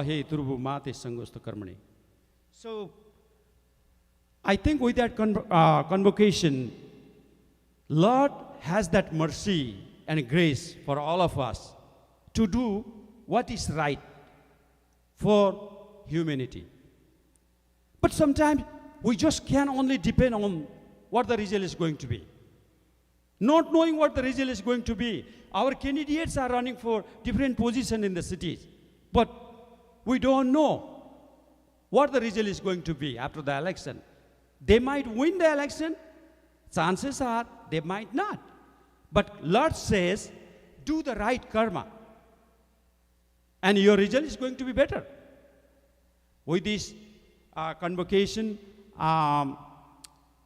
He turubu mate sangosto karmani. So I think with that convocation, Lord has that mercy and grace for all of us to do what is right for humanity. But sometimes we just can only depend on what the result is going to be. Not knowing what the result is going to be. Our candidates are running for different positions in the cities, but we don't know what the result is going to be after the election. They might win the election. Chances are they might not. But Lord says, do the right karma, and your result is going to be better. With this convocation,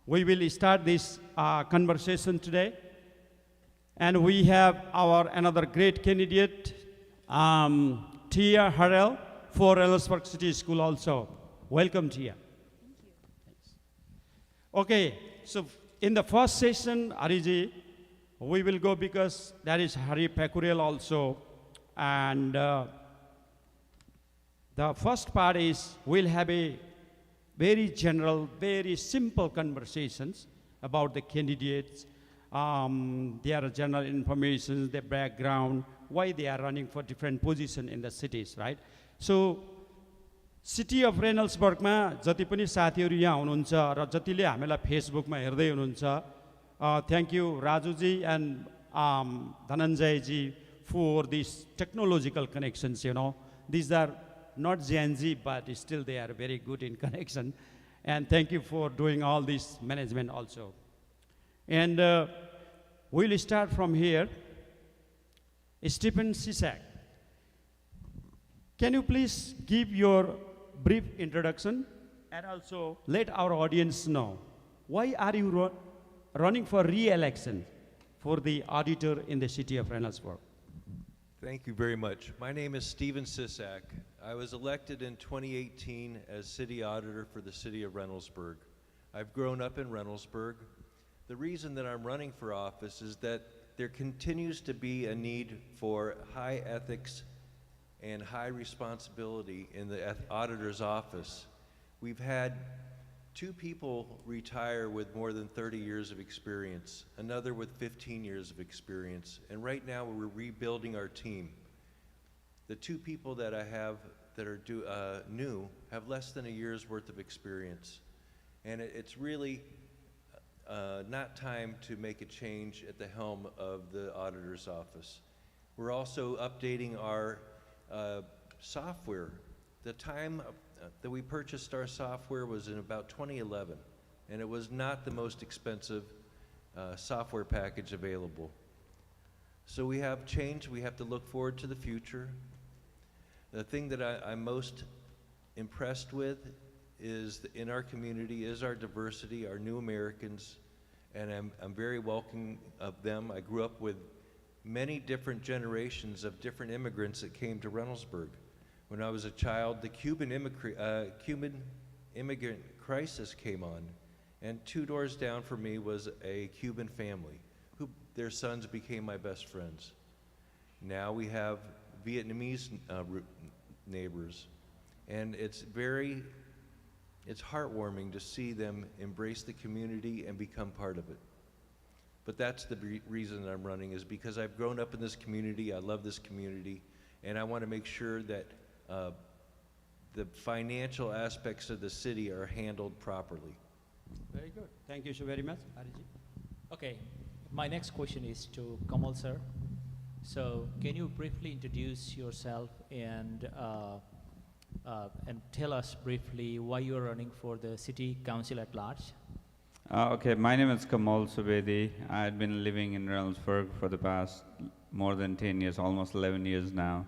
we will start this conversation today. And we have our another great candidate, Tia Harrell, for Reynoldsburg City School also. Welcome, Tia. Thank you. Okay, so in the first session, Hariji, we will go because there is Hari Pekurial also. And the first part is we'll have a very general, very simple conversations about the candidates, their general information, their background, why they are running for different positions in the cities, right? So, City of Reynoldsburg ma jati पनि साथीहरु यहाँ हुनुहुन्छ र जतिले हामीलाई फेसबुकमा हेर्दै हुनुहुन्छ, thank you Rajuji and Dhananjay for these technological connections, you know. These are not Gen Z, but still they are very good in connection. And thank you for doing all this management also. And we'll start from here. Stephen Sisak, can you please give your brief introduction and also let our audience know why are you running for re-election for the auditor in the city of Reynoldsburg? Thank you very much. My name is Stephen Sisak. I was elected in 2018 as city auditor for the city of Reynoldsburg. I've grown up in Reynoldsburg. The reason that I'm running for office is that there continues to be a need for high ethics and high responsibility in the auditor's office. We've had 2 people retire with more than 30 years of experience, another with 15 years of experience, and right now we're rebuilding our team. The 2 people that I have that are new have less than a year's worth of experience, and it's really not time to make a change at the helm of the auditor's office. We're also updating our software. The time that we purchased our software was in about 2011, and it was not the most expensive software package available. So we have change. We have to look forward to the future. The thing that I'm most impressed with is in our community is our diversity, our new Americans, and I'm very welcoming of them. I grew up with many different generations of different immigrants that came to Reynoldsburg. When I was a child, the Cuban immigrant crisis came on, and 2 doors down from me was a Cuban family who their sons became my best friends. Now we have Vietnamese neighbors, and it's heartwarming to see them embrace the community and become part of it. But that's the reason that I'm running, is because I've grown up in this community, I love this community, and I want to make sure that the financial aspects of the city are handled properly. Very good. Thank you so very much, Ariji. Okay, my next question is to Kamal sir. So, can you briefly introduce yourself and tell us briefly why you are running for the city council at large? Okay, my name is Kamal Subedi. I've been living in Reynoldsburg for the past more than 10 years, almost 11 years now.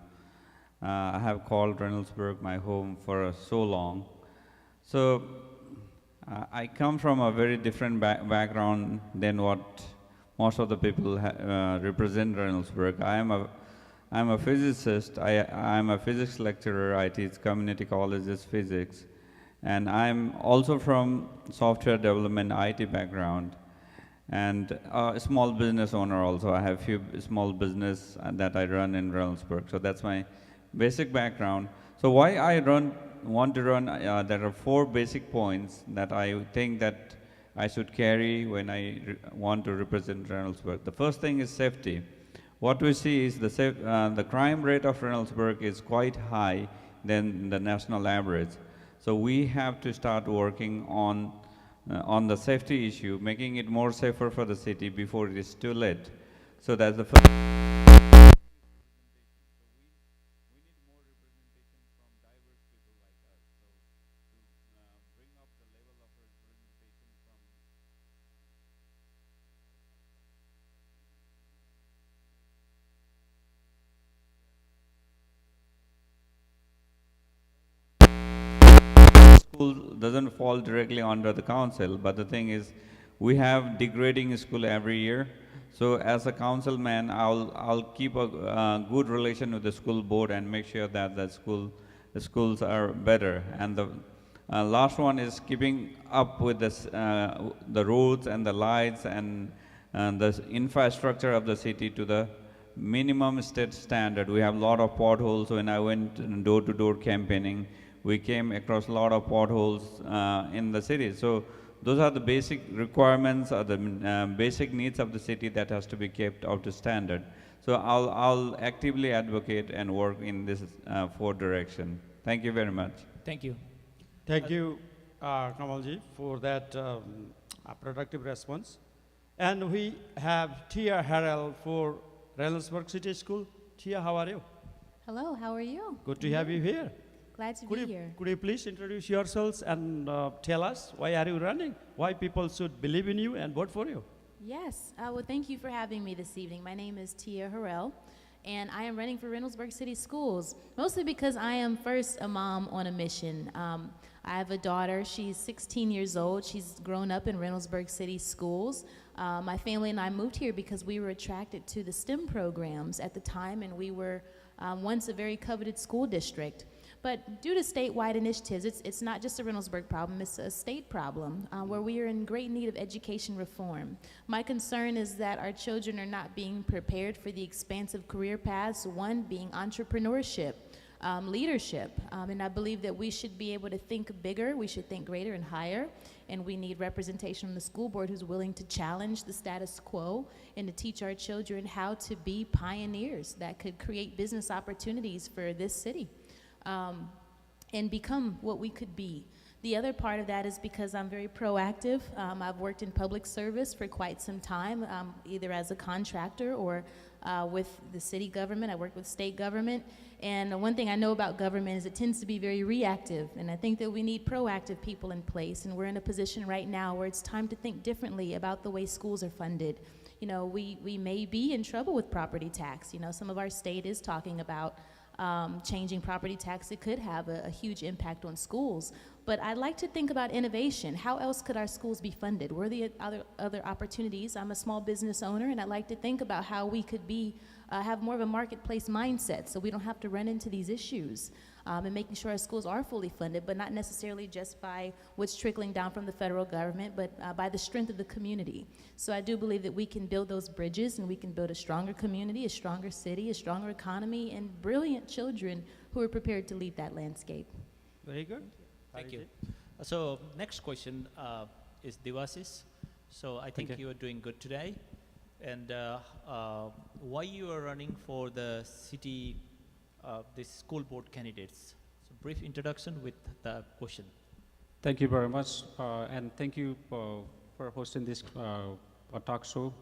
I have called Reynoldsburg my home for so long. So I come from a very different background than what most of the people represent Reynoldsburg. I'm a physicist. I'm a physics lecturer. I teach community colleges physics. And I'm also from software development IT background, and a small business owner also. I have few small business that I run in Reynoldsburg. So that's my basic background. So why I want to run, there are 4 basic points that I think that I should carry when I want to represent Reynoldsburg. The first thing is safety. What we see is the crime rate of Reynoldsburg is quite high than the national average. So we have to start working on the safety issue, making it more safer for the city before it is too late. So that's the first. School doesn't fall directly under the council, but the thing is, we have degrading school every year. So as a councilman, I'll keep a good relation with the school board and make sure that the schools are better. And the last one is keeping up with the roads and the lights and the infrastructure of the city to the minimum state standard. We have a lot of potholes. When I went door-to-door campaigning, we came across a lot of potholes in the city. So those are the basic requirements or the basic needs of the city that has to be kept up to standard. So I'll actively advocate and work in this 4 direction. Thank you very much. Thank you. Thank you, Kamalji, for that productive response. And we have Tia Harrell for Reynoldsburg City School. Tia, how are you? Hello, how are you? Good to have you here. Glad to be here. Could you please introduce yourselves and tell us why are you running? Why people should believe in you and vote for you? Yes, well, thank you for having me this evening. My name is Tia Harrell, and I am running for Reynoldsburg City Schools, mostly because I am first a mom on a mission. I have a daughter. She's 16 years old. She's grown up in Reynoldsburg City Schools. My family and I moved here because we were attracted to the STEM programs at the time, and we were once a very coveted school district. But due to statewide initiatives, it's not just a Reynoldsburg problem, it's a state problem where we are in great need of education reform. My concern is that our children are not being prepared for the expansive career paths, one being entrepreneurship, leadership, and I believe that we should be able to think bigger, we should think greater and higher, and we need representation on the school board who's willing to challenge the status quo and to teach our children how to be pioneers that could create business opportunities for this city. And become what we could be. The other part of that is because I'm very proactive. I've worked in public service for quite some time, either as a contractor or with the city government. I worked with state government. And one thing I know about government is it tends to be very reactive. And I think that we need proactive people in place. And we're in a position right now where it's time to think differently about the way schools are funded. You know, we may be in trouble with property tax. You know, some of our state is talking about changing property tax. It could have a huge impact on schools. But I'd like to think about innovation. How else could our schools be funded? Where are the other opportunities? I'm a small business owner, and I'd like to think about how we could have more of a marketplace mindset so we don't have to run into these issues. And making sure our schools are fully funded, but not necessarily just by what's trickling down from the federal government, but by the strength of the community. So I do believe that we can build those bridges, and we can build a stronger community, a stronger city, a stronger economy, and brilliant children who are prepared to lead that landscape. Very good. Thank you. So next question is Devasis. So I think you are doing good today. And why you are running for the city, the school board candidates? So brief introduction with the question. Thank you very much, and thank you for hosting this talk show.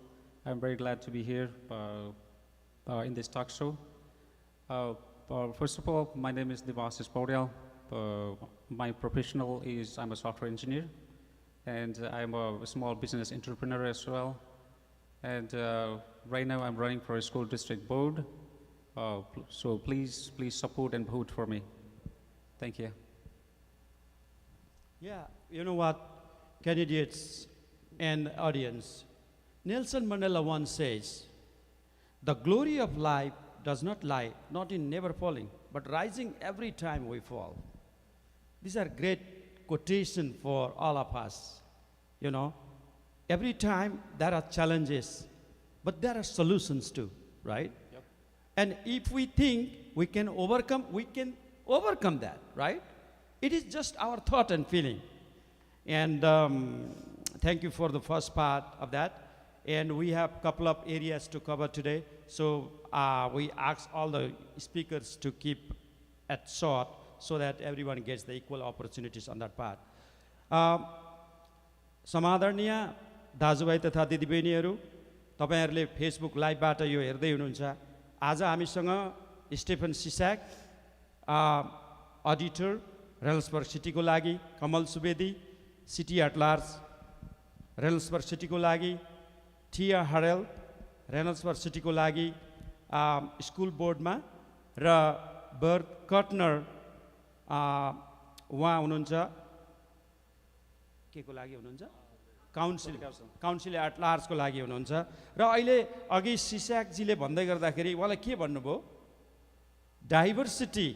I'm very glad to be here in this talk show. First of all, my name is Devasis Paudel. My professional is I'm a software engineer, and I'm a small business entrepreneur as well. And right now I'm running for a school district board. So please support and vote for me. Thank you. Yeah, you know what, candidates and audience, Nelson Mandela once says, "The glory of life does not lie, not in never falling, but rising every time we fall." These are great quotation for all of us. You know, every time there are challenges, but there are solutions too, right? Yep. And if we think we can overcome that, right? It is just our thought and feeling. And thank you for the first part of that. And we have a couple of areas to cover today. So we ask all the speakers to keep it short so that everyone gets the equal opportunities on that part. समादरणीय दाजुभाइ तथा दिदीबहिनीहरू, तपाईहरुले Facebook लाइभबाट यो हेर्दै हुनुहुन्छ। आज हामीसँग Stephen सिसाक, auditor रेनल्ड्सबर्ग सिटीको लागि, कमल Subedi, city at large रेनल्ड्सबर्ग सिटीको लागि, टिया हरेल रेनल्ड्सबर्ग सिटीको लागि स्कुल बोर्डमा, र बर्थ कटनर उहाँ हुनुहुन्छ के को लागि हुनुहुन्छ, काउन्सिल एट लार्जको लागि हुनुहुन्छ। र अहिले अघि सिसाकजीले भन्दै गर्दाखेरि उहाँलाई के भन्नुभयो, डाइभर्सिटी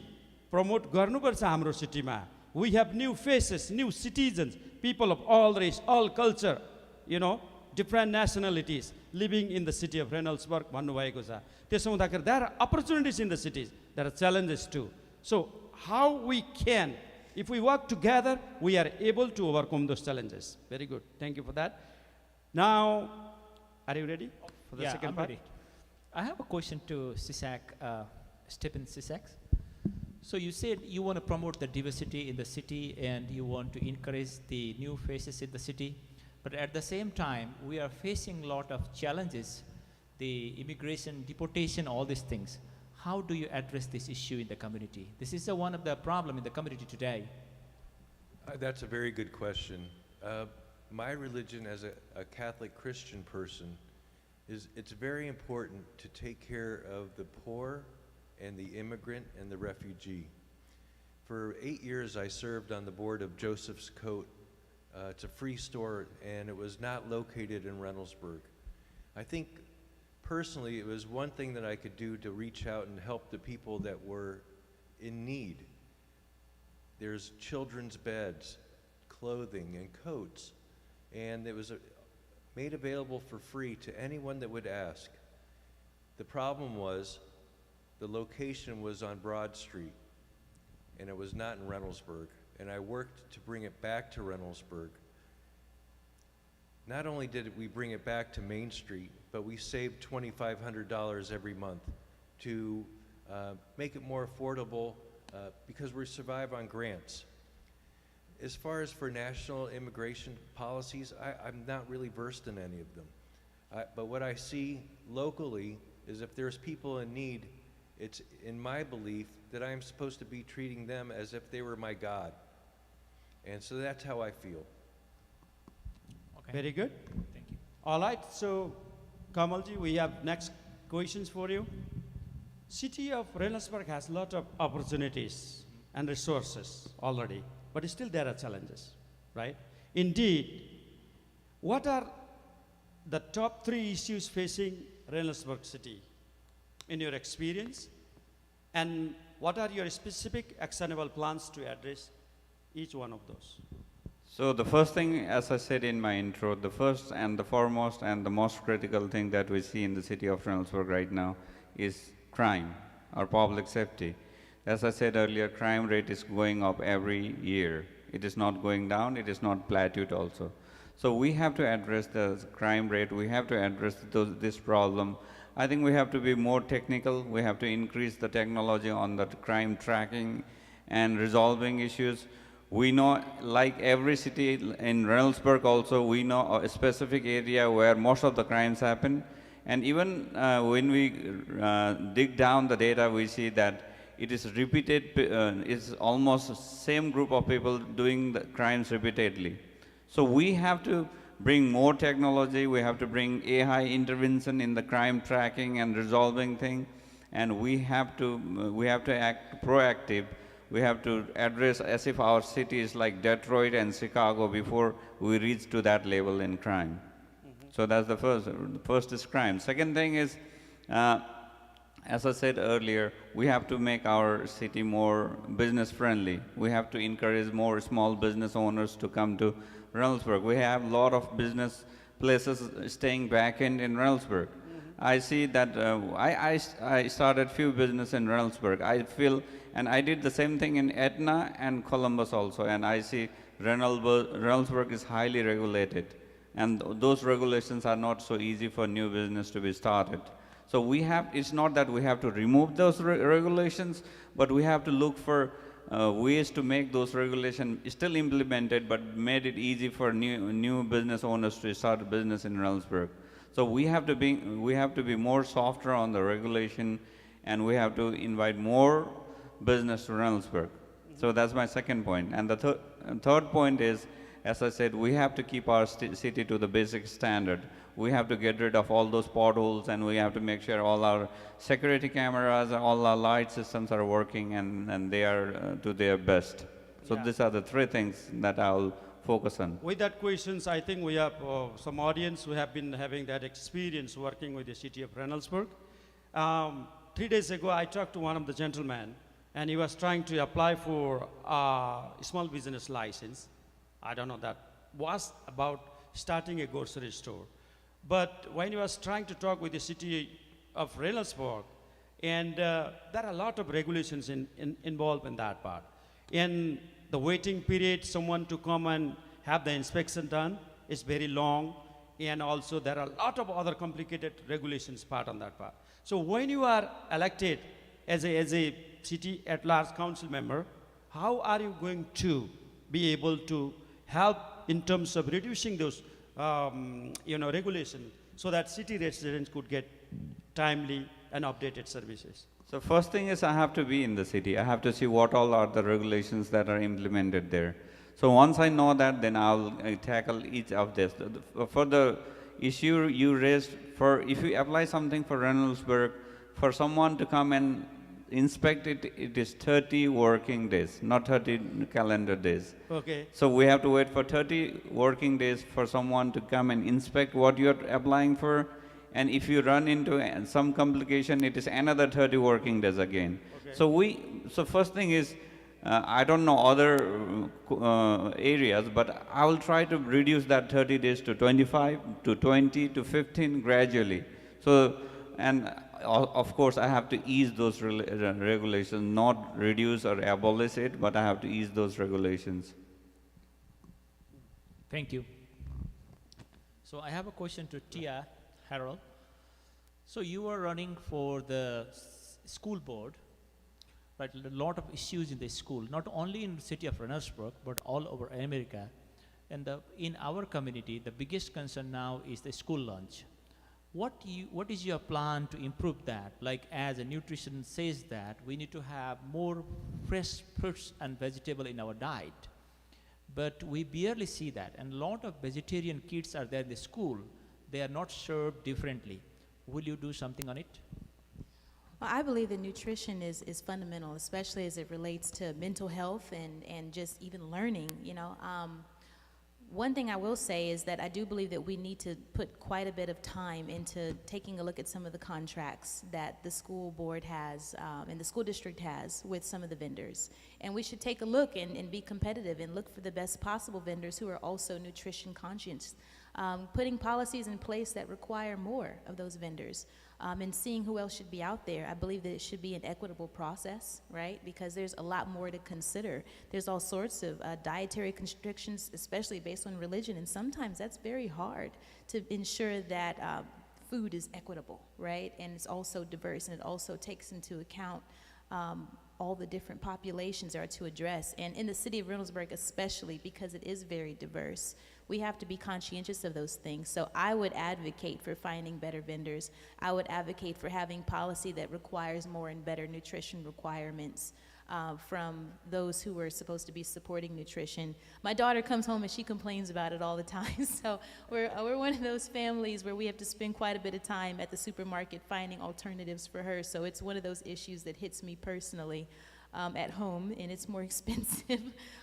प्रमोट गर्नुपर्छ हाम्रो सिटीमा। We have new faces, new citizens, people of all race, all culture, you know, different nationalities living in the city of Reynoldsburg भन्नुभएको छ। त्यसो हुँदाखेरि there are opportunities in the cities, there are challenges too. So how we can, if we work together, we are able to overcome those challenges. Very good. Thank you for that. Now, are you ready for the second I'm part? ready. I have a question to Sisak, Stephen Sisak. So you said you want to promote the diversity in the city and you want to encourage the new faces in the city. But at the same time, we are facing a lot of challenges, the immigration, deportation, all these things. How do you address this issue in the community? This is one of the problems in the community today. That's a very good question. My religion as a Catholic Christian person is it's very important to take care of the poor and the immigrant and the refugee. For 8 years I served on the board of Joseph's Coat. It's a free store and it was not located in Reynoldsburg. I think personally, it was one thing that I could do to reach out and help the people that were in need. There's children's beds, clothing, and coats, and it was made available for free to anyone that would ask. The problem was the location was on Broad Street, and it was not in Reynoldsburg, and I worked to bring it back to Reynoldsburg. Not only did we bring it back to Main Street, but we saved $2,500 every month to make it more affordable because we survive on grants. As far as for national immigration policies, I'm not really versed in any of them. But what I see locally is if there's people in need, it's in my belief that I'm supposed to be treating them as if they were my God. And so that's how I feel. Okay. Very good. Thank you. All right, so Kamalji, we have next questions for you. City of Reynoldsburg has a lot of opportunities and resources already, but still there are challenges, right? Indeed, what are the top 3 issues facing Reynoldsburg city in your experience, and what are your specific actionable plans to address each one of those? So the first thing, as I said in my intro, the first and the foremost and the most critical thing that we see in the city of Reynoldsburg right now is crime or public safety. As I said earlier, crime rate is going up every year. It is not going down, it is not plateaued also. So we have to address the crime rate, we have to address this problem. I think we have to be more technical, we have to increase the technology on the crime tracking and resolving issues. We know, like every city in Reynoldsburg also, we know a specific area where most of the crimes happen. And even when we dig down the data, we see that it is repeated, it's almost same group of people doing the crimes repeatedly. So we have to bring more technology, we have to bring AI intervention in the crime tracking and resolving thing, and we have to act proactive. We have to address as if our cities like Detroit and Chicago before we reach to that level in crime. So that's the first. The first is crime. Second thing is, as I said earlier, we have to make our city more business friendly. We have to encourage more small business owners to come to Reynoldsburg. We have a lot of business places staying back in Reynoldsburg. I see that I started few business in Reynoldsburg. I feel, and I did the same thing in Etna and Columbus also, and I see Reynoldsburg is highly regulated, and those regulations are not so easy for new business to be started. So we have, it's not that we have to remove those regulations, but we have to look for ways to make those regulations still implemented, but made it easy for new business owners to start a business in Reynoldsburg. So we have to be more softer on the regulation, and we have to invite more business to Reynoldsburg. So that's my second point. And the third point is, as I said, we have to keep our city to the basic standard. We have to get rid of all those potholes, and we have to make sure all our security cameras, all our light systems are working, and they are to their best. So these are the three things that I'll focus on. With that questions, I think we have some audience who have been having that experience working with the city of Reynoldsburg. 3 days ago, I talked to one of the gentlemen, and he was trying to apply for a small business license. I don't know, that was about starting a grocery store. But when he was trying to talk with the city of Reynoldsburg, and there are a lot of regulations involved in that part. In the waiting period, someone to come and have the inspection done is very long, and also there are a lot of other complicated regulations part on that part. So when you are elected as a city at large council member, how are you going to be able to help in terms of reducing those regulation, so that city residents could get timely and updated services? So first thing is, I have to be in the city. I have to see what all are the regulations that are implemented there. So once I know that, then I'll tackle each of this. For the issue you raised, for if you apply something for Reynoldsburg, for someone to come and inspect it, it is 30 working days, not 30 calendar days. Okay. So we have to wait for 30 working days for someone to come and inspect what you're applying for. And if you run into some complication, it is another 30 working days again. Okay. So first thing is, I don't know other areas, but I will try to reduce that 30 days to 25, to 20, to 15 gradually. So, and of course, I have to ease those regulations, not reduce or abolish it, but I have to ease those regulations. Thank you. So I have a question to Tia Harold. So you are running for the school board, right? A lot of issues in the school, not only in the city of Reynoldsburg, but all over America. And in our community, the biggest concern now is the school lunch. What is your plan to improve that? Like, as a nutrition says that we need to have more fresh fruits and vegetable in our diet, but we barely see that. And a lot of vegetarian kids are there in the school. They are not served differently. Will you do something on it? Well, I believe that nutrition is fundamental, especially as it relates to mental health and just even learning, One thing I will say is that I do believe that we need to put quite a bit of time into taking a look at some of the contracts that the school board has and the school district has with some of the vendors. And we should take a look and be competitive and look for the best possible vendors who are also nutrition conscious. Putting policies in place that require more of those vendors. And seeing who else should be out there. I believe that it should be an equitable process, right? Because there's a lot more to consider. There's all sorts of dietary constrictions, especially based on religion, and sometimes that's very hard to ensure that food is equitable, right? And it's also diverse, and it also takes into account all the different populations there are to address. And in the city of Reynoldsburg especially, because it is very diverse, we have to be conscientious of those things. So I would advocate for finding better vendors. I would advocate for having policy that requires more and better nutrition requirements from those who are supposed to be supporting nutrition. My daughter comes home and she complains about it all the time. So we're one of those families where we have to spend quite a bit of time at the supermarket finding alternatives for her. So it's one of those issues that hits me personally. At home, and it's more expensive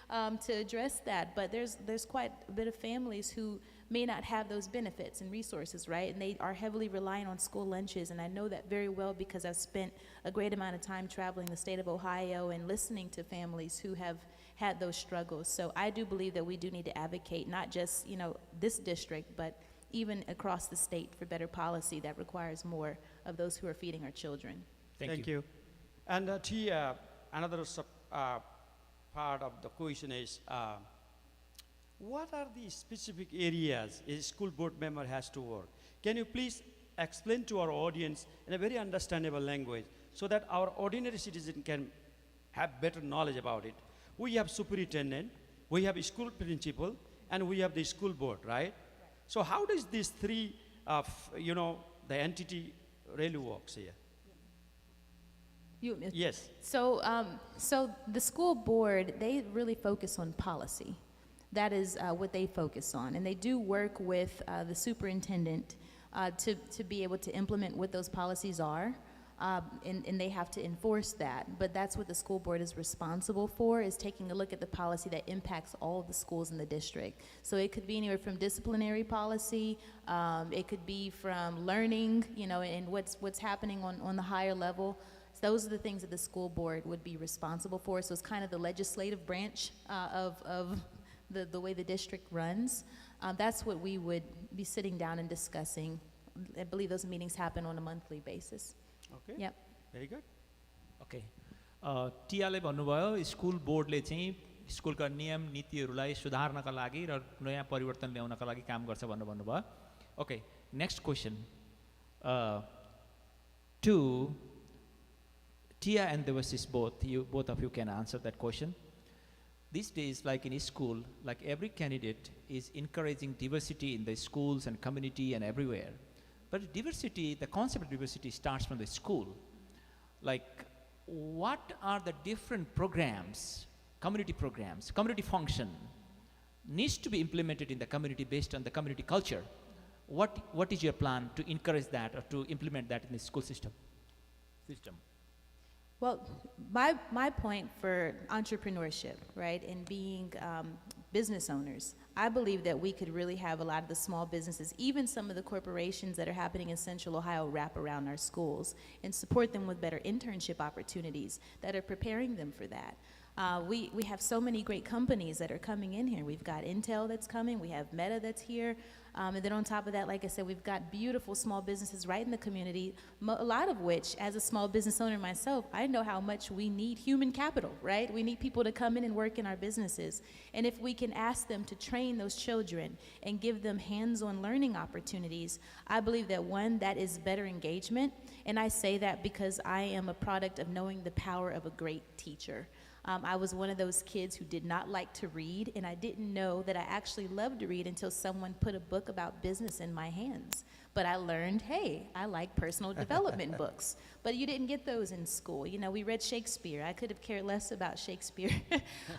to address that. But there's quite a bit of families who may not have those benefits and resources, right? And they are heavily reliant on school lunches, and I know that very well because I've spent a great amount of time traveling the state of Ohio and listening to families who have had those struggles. So I do believe that we do need to advocate, not just, this district, but even across the state for better policy that requires more of those who are feeding our children. Thank you. And Tia, another part of the question is, what are the specific areas a school board member has to work? Can you please explain to our audience in a very understandable language so that our ordinary citizen can have better knowledge about it? We have superintendent, we have a school principal, and we have the school board, right? So how does these three, the entity really works here? Yes. So, so the school board, they really focus on policy. That is what they focus on. And they do work with the superintendent to be able to implement what those policies are. And they have to enforce that. But that's what the school board is responsible for, is taking a look at the policy that impacts all of the schools in the district. So it could be anywhere from disciplinary policy, it could be from learning, and what's happening on the higher level. So those are the things that the school board would be responsible for. So it's kind of the legislative branch of the way the district runs. That's what we would be sitting down and discussing. I believe those meetings happen on a monthly basis. Okay. Yep. Very good. Okay टियाले भन्नुभयो school बोर्डले चाहिँ स्कुलका नियम नीतिहरूलाई सुधार्नका लागि र नयाँ परिवर्तन ल्याउनका लागि काम गर्छ भनेर भन्नुभयो. Okay next question to Tia and Devasis both of you can answer that question. These days, like in school, like every candidate is encouraging diversity in the schools and community and everywhere. But diversity, the concept of diversity starts from the school. Like, what are the different programs, community function, needs to be implemented in the community based on the community culture? What is your plan to encourage that or to implement that in the school system? Well, my point for entrepreneurship, right, and being business owners, I believe that we could really have a lot of the small businesses, even some of the corporations that are happening in Central Ohio, wrap around our schools and support them with better internship opportunities that are preparing them for that. We have so many great companies that are coming in here. We've got Intel that's coming. We have Meta that's here. And then on top of that, like I said, we've got beautiful small businesses right in the community, a lot of which, as a small business owner myself, I know how much we need human capital, right? We need people to come in and work in our businesses. And if we can ask them to train those children and give them hands-on learning opportunities, I believe that, one, that is better engagement. And I say that because I am a product of knowing the power of a great teacher. I was one of those kids who did not like to read, and I didn't know that I actually loved to read until someone put a book about business in my hands. But I learned, hey, I like personal development books. But you didn't get those in school. You know, we read Shakespeare. I could have cared less about Shakespeare.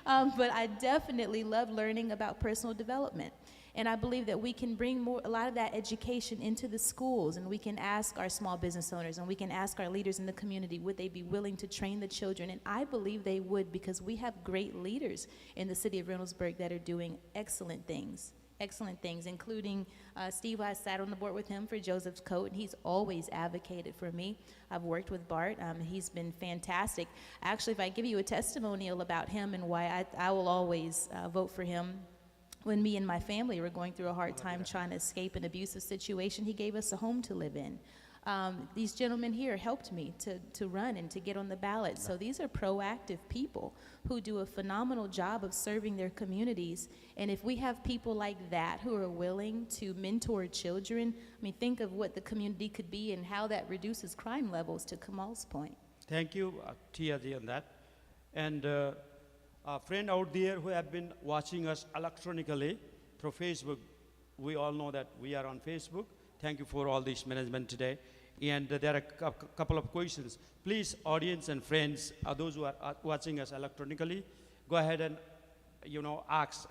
But I definitely love learning about personal development. And I believe that we can bring a lot of that education into the schools, and we can ask our small business owners, and we can ask our leaders in the community, would they be willing to train the children? And I believe they would, because we have great leaders in the city of Reynoldsburg that are doing excellent things, including Steve. I sat on the board with him for Joseph's Coat, and he's always advocated for me. I've worked with Bart. He's been fantastic. Actually, if I give you a testimonial about him and why I will always vote for him, when me and my family were going through a hard time trying to escape an abusive situation, he gave us a home to live in. These gentlemen here helped me to run and to get on the ballot. So these are proactive people who do a phenomenal job of serving their communities. And if we have people like that who are willing to mentor children, I mean, think of what the community could be and how that reduces crime levels, to Kamal's point. Thank you, Tia ji, on that. And a friend out there who have been watching us electronically through Facebook, we all know that we are on Facebook. Thank you for all this management today. And there are a couple of questions. Please, audience and friends, those who are watching us electronically, go ahead and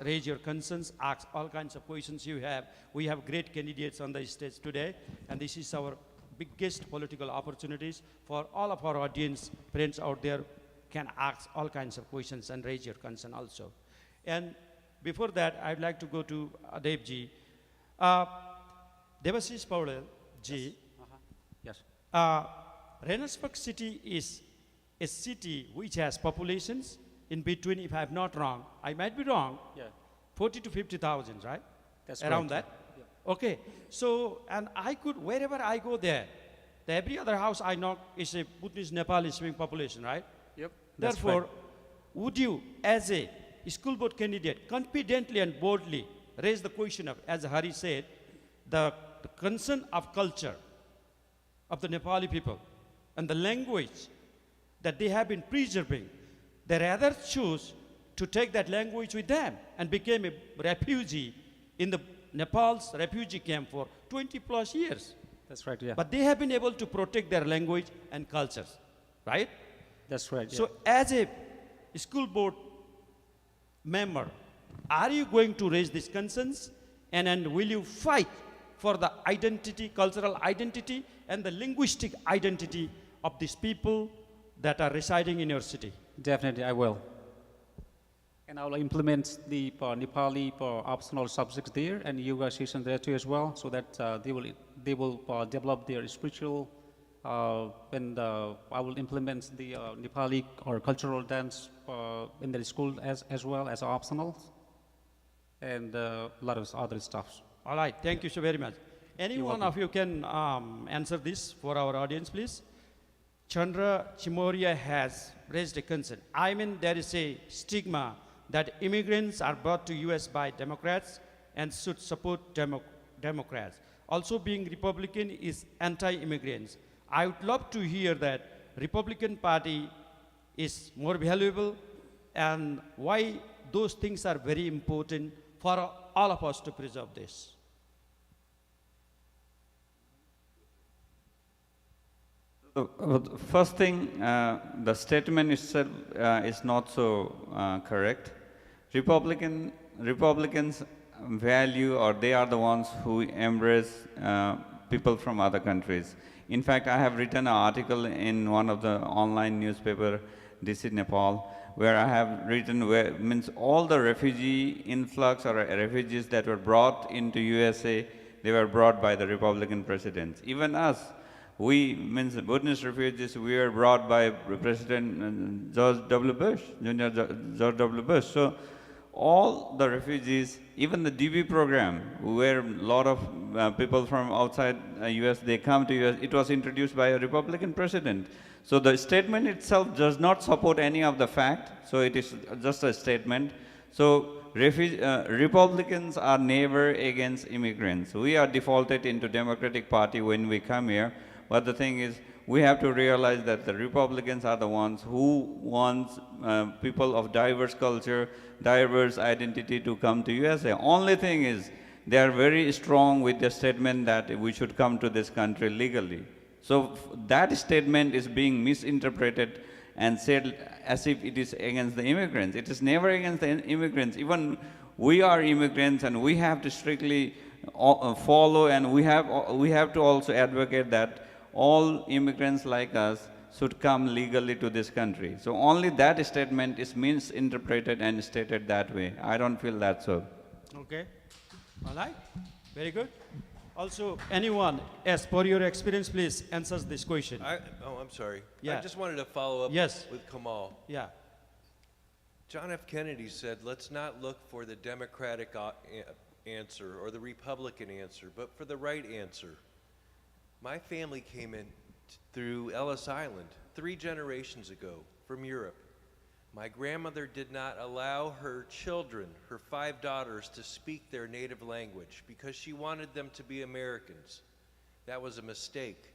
raise your concerns, ask all kinds of questions you have. We have great candidates on the stage today, and this is our biggest political opportunities for all of our audience, friends out there, can ask all kinds of questions and raise your concern also. And before that, I'd like to go to Dev ji. Devasis Paudel ji. Yes. Reynoldsburg city is a city which has populations in between, if I'm not wrong, I might be wrong, 40 to 50,000, right? That's around correct. that. Yeah. Okay, so, and I could, wherever I go there, every other house I knock is a Bhutanese Nepali speaking population, right? Yep. Therefore, would you, as a school board candidate, confidently and boldly raise the question of, as Hari said, the concern of culture of the Nepali people and the language that they have been preserving? They rather choose to take that language with them and became a refugee in the Nepal's refugee camp for 20 plus years. That's right, yeah. But they have been able to protect their language and cultures, right? That's right, yeah. So as a school board member, are you going to raise these concerns and will you fight for the identity, cultural identity and the linguistic identity of these people that are residing in your city? Definitely, I will. And I will implement the Nepali optional subjects there and yoga session there too as well, so that they will develop their spiritual. And I will implement the Nepali or cultural dance in the school as well as optional, and a lot of other stuff. All right, thank you so very much. Any one of you can answer this for our audience, please. Chandra Chimoria has raised a concern. I mean, there is a stigma that immigrants are brought to US by Democrats and should support Democrats. Also, being Republican is anti-immigrants. I would love to hear that Republican Party is more valuable and why those things are very important for all of us to preserve this. First thing, the statement itself is not so correct. Republicans value, or they are the ones who embrace people from other countries. In fact, I have written an article in one of the online newspaper, DC Nepal, where I have written means all the refugee influx or refugees that were brought into USA, they were brought by the Republican presidents. Even us, we means Buddhist refugees, we were brought by President George W. Bush, Junior George W. Bush. So all the refugees, even the DB program, where a lot of people from outside US, they come to US, it was introduced by a Republican president. So the statement itself does not support any of the fact, so it is just a statement. So Republicans are never against immigrants. We are defaulted into Democratic Party when we come here, but the thing is, we have to realize that the Republicans are the ones who want people of diverse culture, diverse identity to come to USA. Only thing is, they are very strong with the statement that we should come to this country legally. So that statement is being misinterpreted and said as if it is against the immigrants. It is never against the immigrants. Even we are immigrants and we have to strictly follow, and we have to also advocate that all immigrants like us should come legally to this country. So only that statement is misinterpreted and stated that way. I don't feel that so. Okay. All right. Very good. Also, anyone, as per your experience, please answer this question. I'm sorry. Yeah. I just wanted to follow up Yes. with Kamal. Yeah. John F. Kennedy said, let's not look for the Democratic answer or the Republican answer, but for the right answer. My family came in through Ellis Island 3 generations ago from Europe. My grandmother did not allow her children, her 5 daughters, to speak their native language because she wanted them to be Americans. That was a mistake.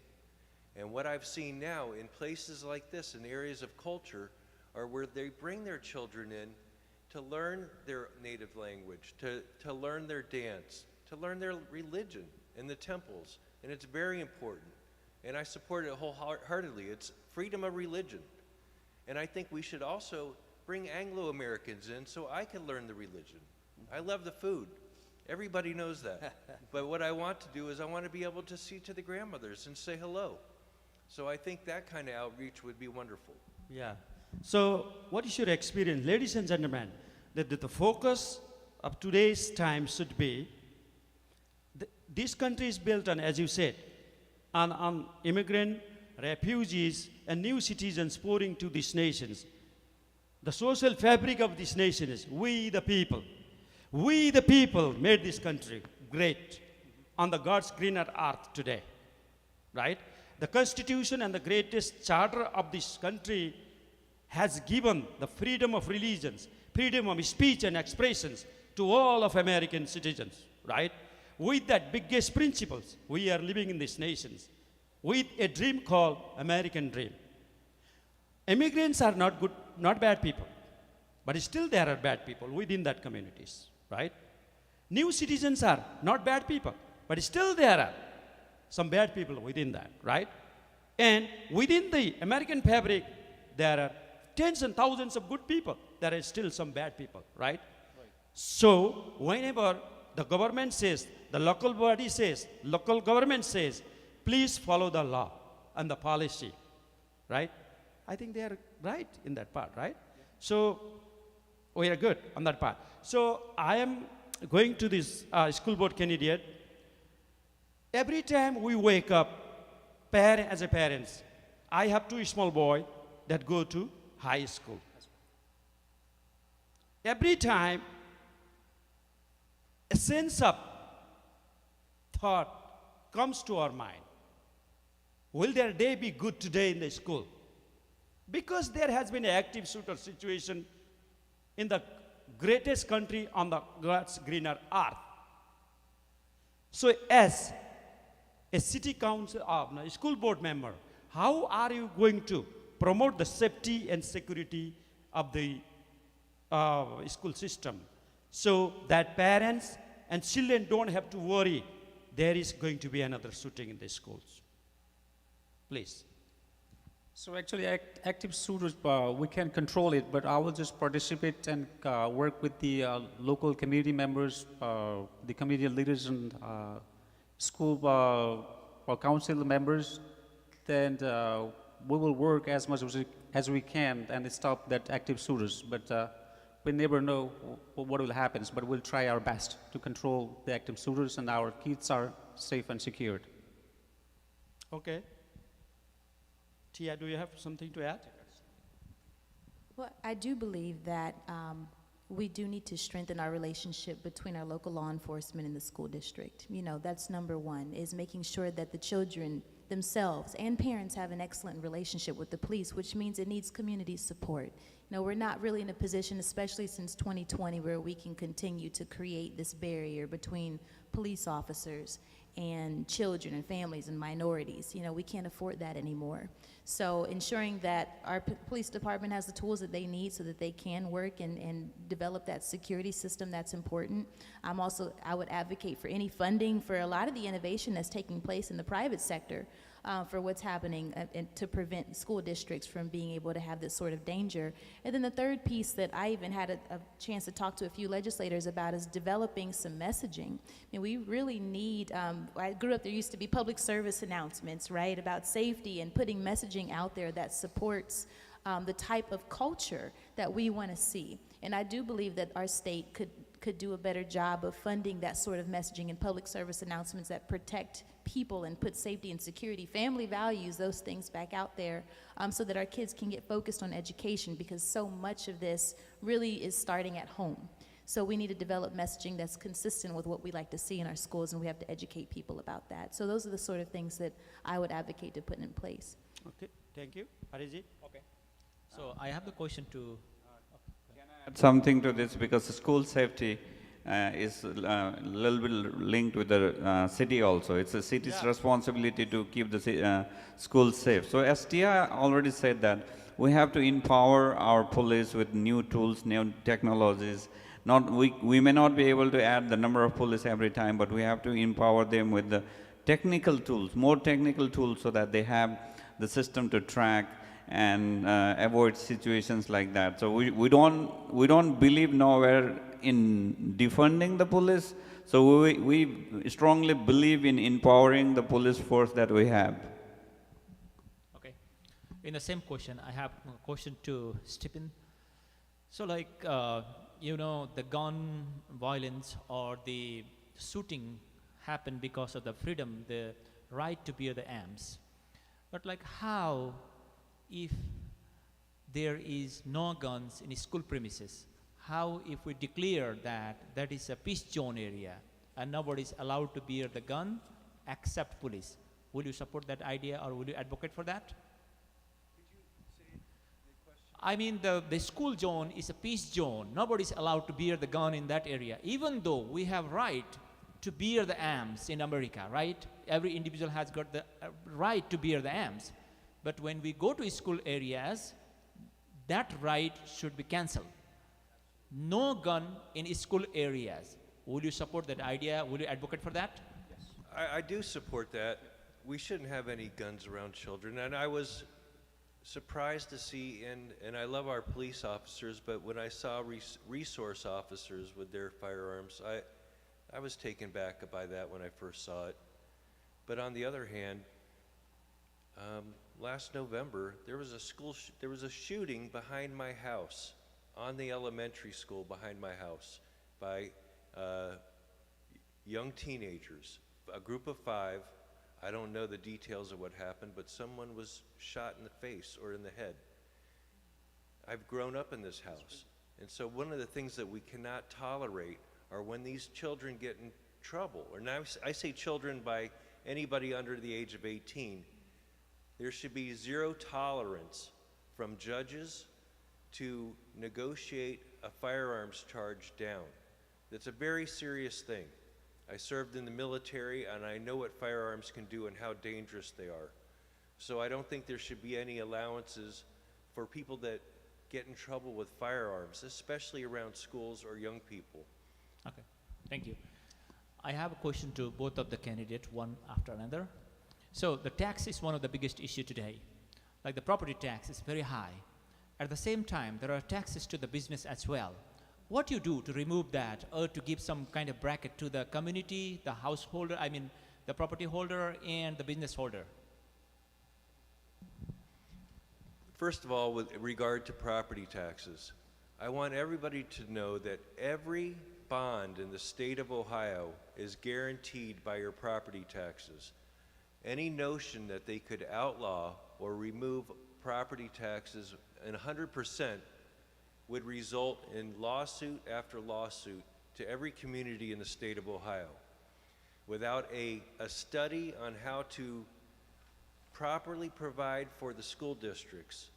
And what I've seen now in places like this, in areas of culture, are where they bring their children in to learn their native language, to learn their dance, to learn their religion in the temples. And it's very important. And I support it wholeheartedly. It's freedom of religion. And I think we should also bring Anglo-Americans in so I can learn the religion. I love the food. Everybody knows that. But what I want to do is I want to be able to see to the grandmothers and say hello. So I think that kind of outreach would be wonderful. Yeah. So what is your experience, ladies and gentlemen, that the focus of today's time should be, this country is built on, as you said, on immigrant, refugees, and new citizens pouring to these nations. The social fabric of this nation is we the people. We the people made this country great. on the God's greener earth today, right? The Constitution and the greatest charter of this country has given the freedom of religions, freedom of speech and expressions to all of American citizens, right? With that biggest principles, we are living in these nations with a dream called American dream. Immigrants are not good, not bad people, but still there are bad people within that communities, right? New citizens are not bad people, but still there are some bad people within that, right? And within the American fabric, there are tens and thousands of good people. There are still some bad people, right? So whenever the government says, the local body says, local government says, please follow the law and the policy, right? I think they are right in that part, right? So we are good on that part. So I am going to this school board candidate. Every time we wake up, as a parents, I have two small boys that go to high school. Every time, a sense of thought comes to our mind. Will their day be good today in the school? Because there has been an active shooter situation in the greatest country on the God's greener earth. So as a city council, a school board member, how are you going to promote the safety and security of the school system so that parents and children don't have to worry there is going to be another shooting in the schools? Please. So actually, active shooters, we can control it, but I will just participate and work with the local community members, the community leaders and school or council members. Then we will work as much as we can and stop that active shooters. But we never know what will happen, but we'll try our best to control the active shooters and our kids are safe and secured. Okay. Tia, do you have something to add? Well, I do believe that we do need to strengthen our relationship between our local law enforcement and the school district. You know, that's number one, is making sure that the children themselves and parents have an excellent relationship with the police, which means it needs community support. You know, we're not really in a position, especially since 2020, where we can continue to create this barrier between police officers and children and families and minorities. You know, we can't afford that anymore. So ensuring that our police department has the tools that they need so that they can work and develop that security system, that's important. I would advocate for any funding for a lot of the innovation that's taking place in the private sector for what's happening and to prevent school districts from being able to have this sort of danger. And then the third piece that I even had a chance to talk to a few legislators about is developing some messaging. I mean, we really need, I grew up, there used to be public service announcements, right, about safety and putting messaging out there that supports the type of culture that we want to see. And I do believe that our state could do a better job of funding that sort of messaging and public service announcements that protect people and put safety and security, family values, those things back out there so that our kids can get focused on education, because so much of this really is starting at home. So we need to develop messaging that's consistent with what we like to see in our schools, and we have to educate people about that. So those are the sort of things that I would advocate to put in place. Okay, thank you. Ariji? Okay. So I have the question to Add something to this, because school safety is a little bit linked with the city also. It's a city's responsibility to keep the schools safe. So as Tia already said that we have to empower our police with new tools, new technologies. We may not be able to add the number of police every time, but we have to empower them with the technical tools, more technical tools, so that they have the system to track and avoid situations like that. So we don't believe nowhere in defunding the police. So we strongly believe in empowering the police force that we have. Okay. In the same question, I have a question to Stephen. So like, you know, the gun violence or the shooting happen because of the freedom, the right to bear the arms. But like, how if there is no guns in school premises, how if we declare that that is a peace zone area, and nobody's allowed to bear the gun except police. Will you support that idea, or will you advocate for that? I mean, the school zone is a peace zone. Nobody's allowed to bear the gun in that area, even though we have right to bear the arms in America, right? Every individual has got the right to bear the arms. But when we go to school areas, that right should be cancelled. No gun in school areas. Will you support that idea? Will you advocate for that? I do support that. We shouldn't have any guns around children. And I was surprised to see, and I love our police officers, but when I saw resource officers with their firearms, I was taken back by that when I first saw it. But on the other hand, last November, there was a shooting behind my house, on the elementary school behind my house, by young teenagers, a group of 5. I don't know the details of what happened, but someone was shot in the face or in the head. I've grown up in this house, and so one of the things that we cannot tolerate are when these children get in trouble. Or now I say children by anybody under the age of 18. There should be zero tolerance from judges to negotiate a firearms charge down. That's a very serious thing. I served in the military, and I know what firearms can do and how dangerous they are. So I don't think there should be any allowances for people that get in trouble with firearms, especially around schools or young people. Okay, thank you. I have a question to both of the candidates, one after another. So the tax is one of the biggest issue today. Like the property tax is very high. At the same time, there are taxes to the business as well. What do you do to remove that, or to give some kind of bracket to the community, the householder, I mean the property holder and the business holder? First of all, with regard to property taxes, I want everybody to know that every bond in the state of Ohio is guaranteed by your property taxes. Any notion that they could outlaw or remove property taxes in 100% would result in lawsuit after lawsuit to every community in the state of Ohio. Without a study on how to properly provide for the school districts,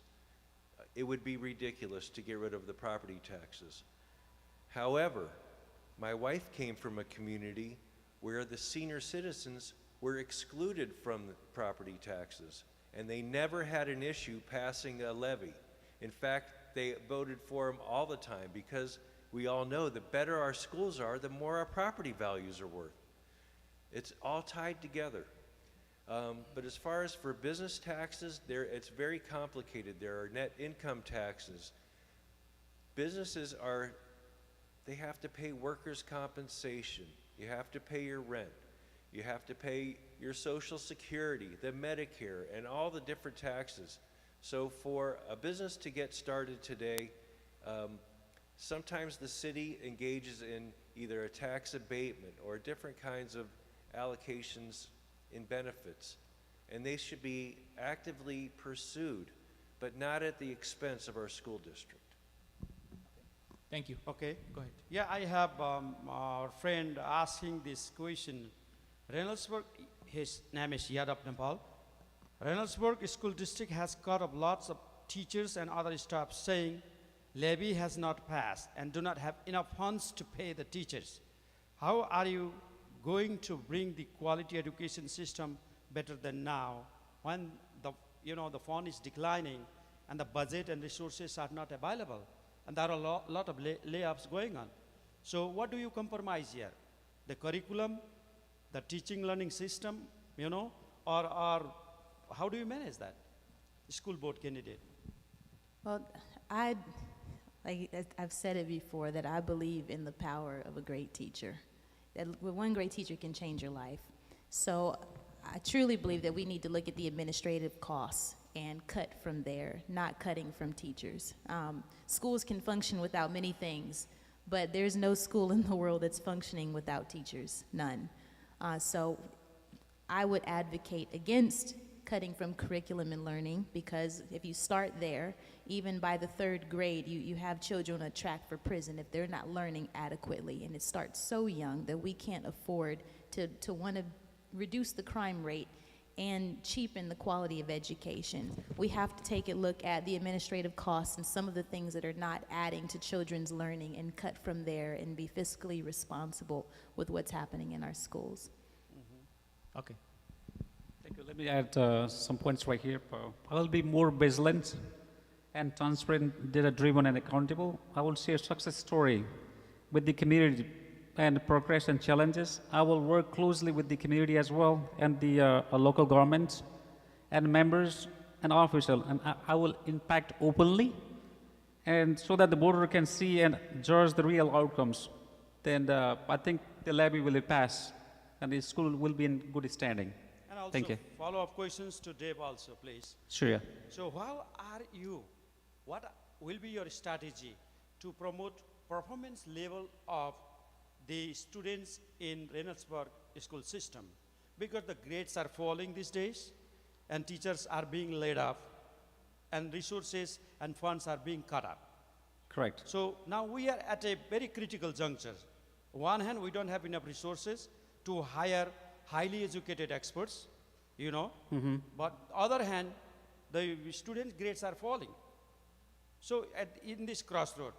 it would be ridiculous to get rid of the property taxes. However, my wife came from a community where the senior citizens were excluded from the property taxes, and they never had an issue passing a levy. In fact, they voted for them all the time, because we all know the better our schools are, the more our property values are worth. It's all tied together. But as far as for business taxes, it's very complicated. There are net income taxes. Businesses they have to pay workers' compensation. You have to pay your rent. You have to pay your Social Security, the Medicare, and all the different taxes. So for a business to get started today, sometimes the city engages in either a tax abatement or different kinds of allocations in benefits, and they should be actively pursued, but not at the expense of our school district. Thank you. Okay. Go ahead. Yeah, I have our friend asking this question. Reynoldsburg, his name is Yadav Nepal. Reynoldsburg School District has cut off lots of teachers and other staff, saying levy has not passed and do not have enough funds to pay the teachers. How are you going to bring the quality education system better than now, when the fund is declining and the budget and resources are not available, and there are a lot of layoffs going on? So what do you compromise here? The curriculum, the teaching learning system, or how do you manage that? School board candidate. Well, I've said it before, that I believe in the power of a great teacher. That one great teacher can change your life. So I truly believe that we need to look at the administrative costs and cut from there, not cutting from teachers. Schools can function without many things, but there's no school in the world that's functioning without teachers, none. So I would advocate against cutting from curriculum and learning, because if you start there, even by the third grade, you have children on a track for prison if they're not learning adequately. And it starts so young that we can't afford to want to reduce the crime rate and cheapen the quality of education. We have to take a look at the administrative costs and some of the things that are not adding to children's learning and cut from there and be fiscally responsible with what's happening in our schools. Okay. Thank you. Let me add some points right here. I will be more vigilant and transparent, data-driven, and accountable. I will share success story with the community and progress and challenges. I will work closely with the community as well and the local governments and members and officials, and I will impact openly, and so that the voter can see and judge the real outcomes. Then I think the levy will pass, and the school will be in good standing. And also Thank you. follow-up questions to Dave also, please. Sure. Yeah. So what will be your strategy to promote performance level of the students in Reynoldsburg school system? Because the grades are falling these days, and teachers are being laid off, and resources and funds are being cut up. Correct. So now we are at a very critical juncture. On one hand, we don't have enough resources to hire highly educated experts, but other hand, the students' grades are falling. So in this crossroad,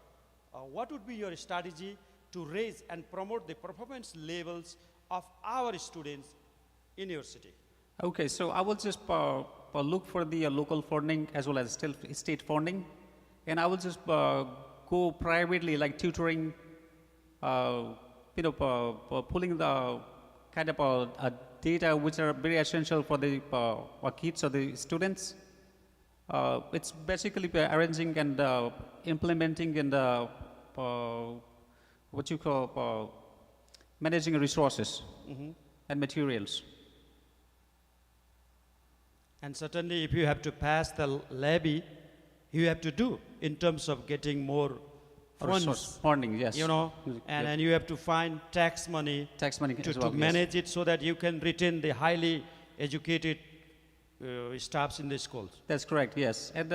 what would be your strategy to raise and promote the performance levels of our students in your city? Okay, so I will just look for the local funding as well as state funding, and I will just go privately, like tutoring, pulling the kind of data which are very essential for the kids or the students. It's basically arranging and implementing and what you call managing resources and materials. And certainly if you have to pass the levy, you have to do in terms of getting more funds, Funding, yes. and you have to find tax money Tax money as to well, yes. manage it so that you can retain the highly educated staffs in the schools. That's correct, yes. And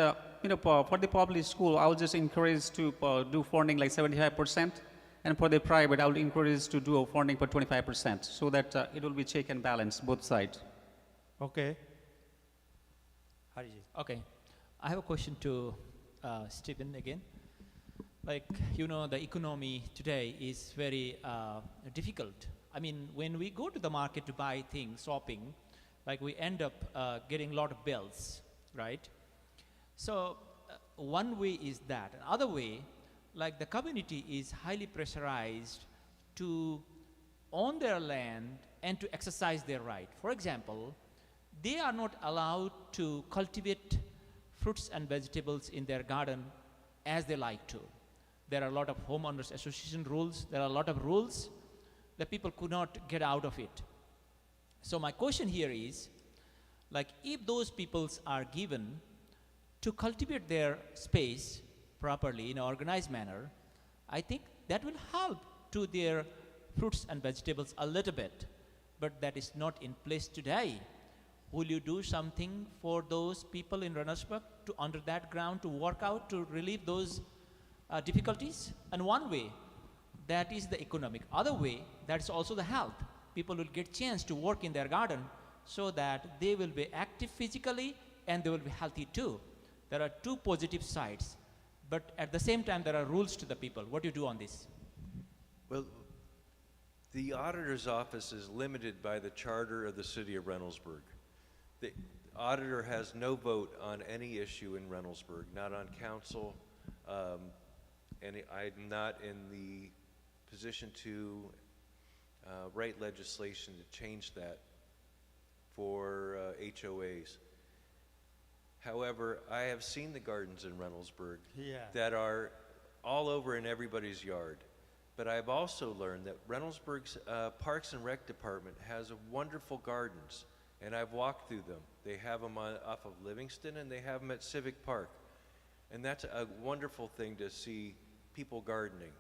for the public school, I will just encourage to do funding like 75%, and for the private, I will encourage to do funding for 25%, so that it will be check and balance both sides. Okay. Okay. I have a question to Stephen again. Like, the economy today is very difficult. I mean, when we go to the market to buy things, shopping, like we end up getting a lot of bills, right? So one way is that. Another way, like the community is highly pressurized to own their land and to exercise their right. For example, they are not allowed to cultivate fruits and vegetables in their garden as they like to. There are a lot of homeowners association rules. There are a lot of rules that people could not get out of it. So my question here is, like, if those peoples are given to cultivate their space properly in an organized manner, I think that will help to their fruits and vegetables a little bit. But that is not in place today. Will you do something for those people in Reynoldsburg to under that ground to work out to relieve those difficulties? And one way, that is the economic. Other way, that is also the health. People will get chance to work in their garden so that they will be active physically and they will be healthy too. There are two positive sides, but at the same time there are rules to the people. What do you do on this? Well, the auditor's office is limited by the charter of the city of Reynoldsburg. The auditor has no vote on any issue in Reynoldsburg, not on council, and I'm not in the position to write legislation to change that for HOAs. However, I have seen the gardens in Reynoldsburg that are all over in everybody's yard. But I've also learned that Reynoldsburg's Parks and Rec Department has wonderful gardens, and I've walked through them. They have them off of Livingston, and they have them at Civic Park. And that's a wonderful thing to see people gardening.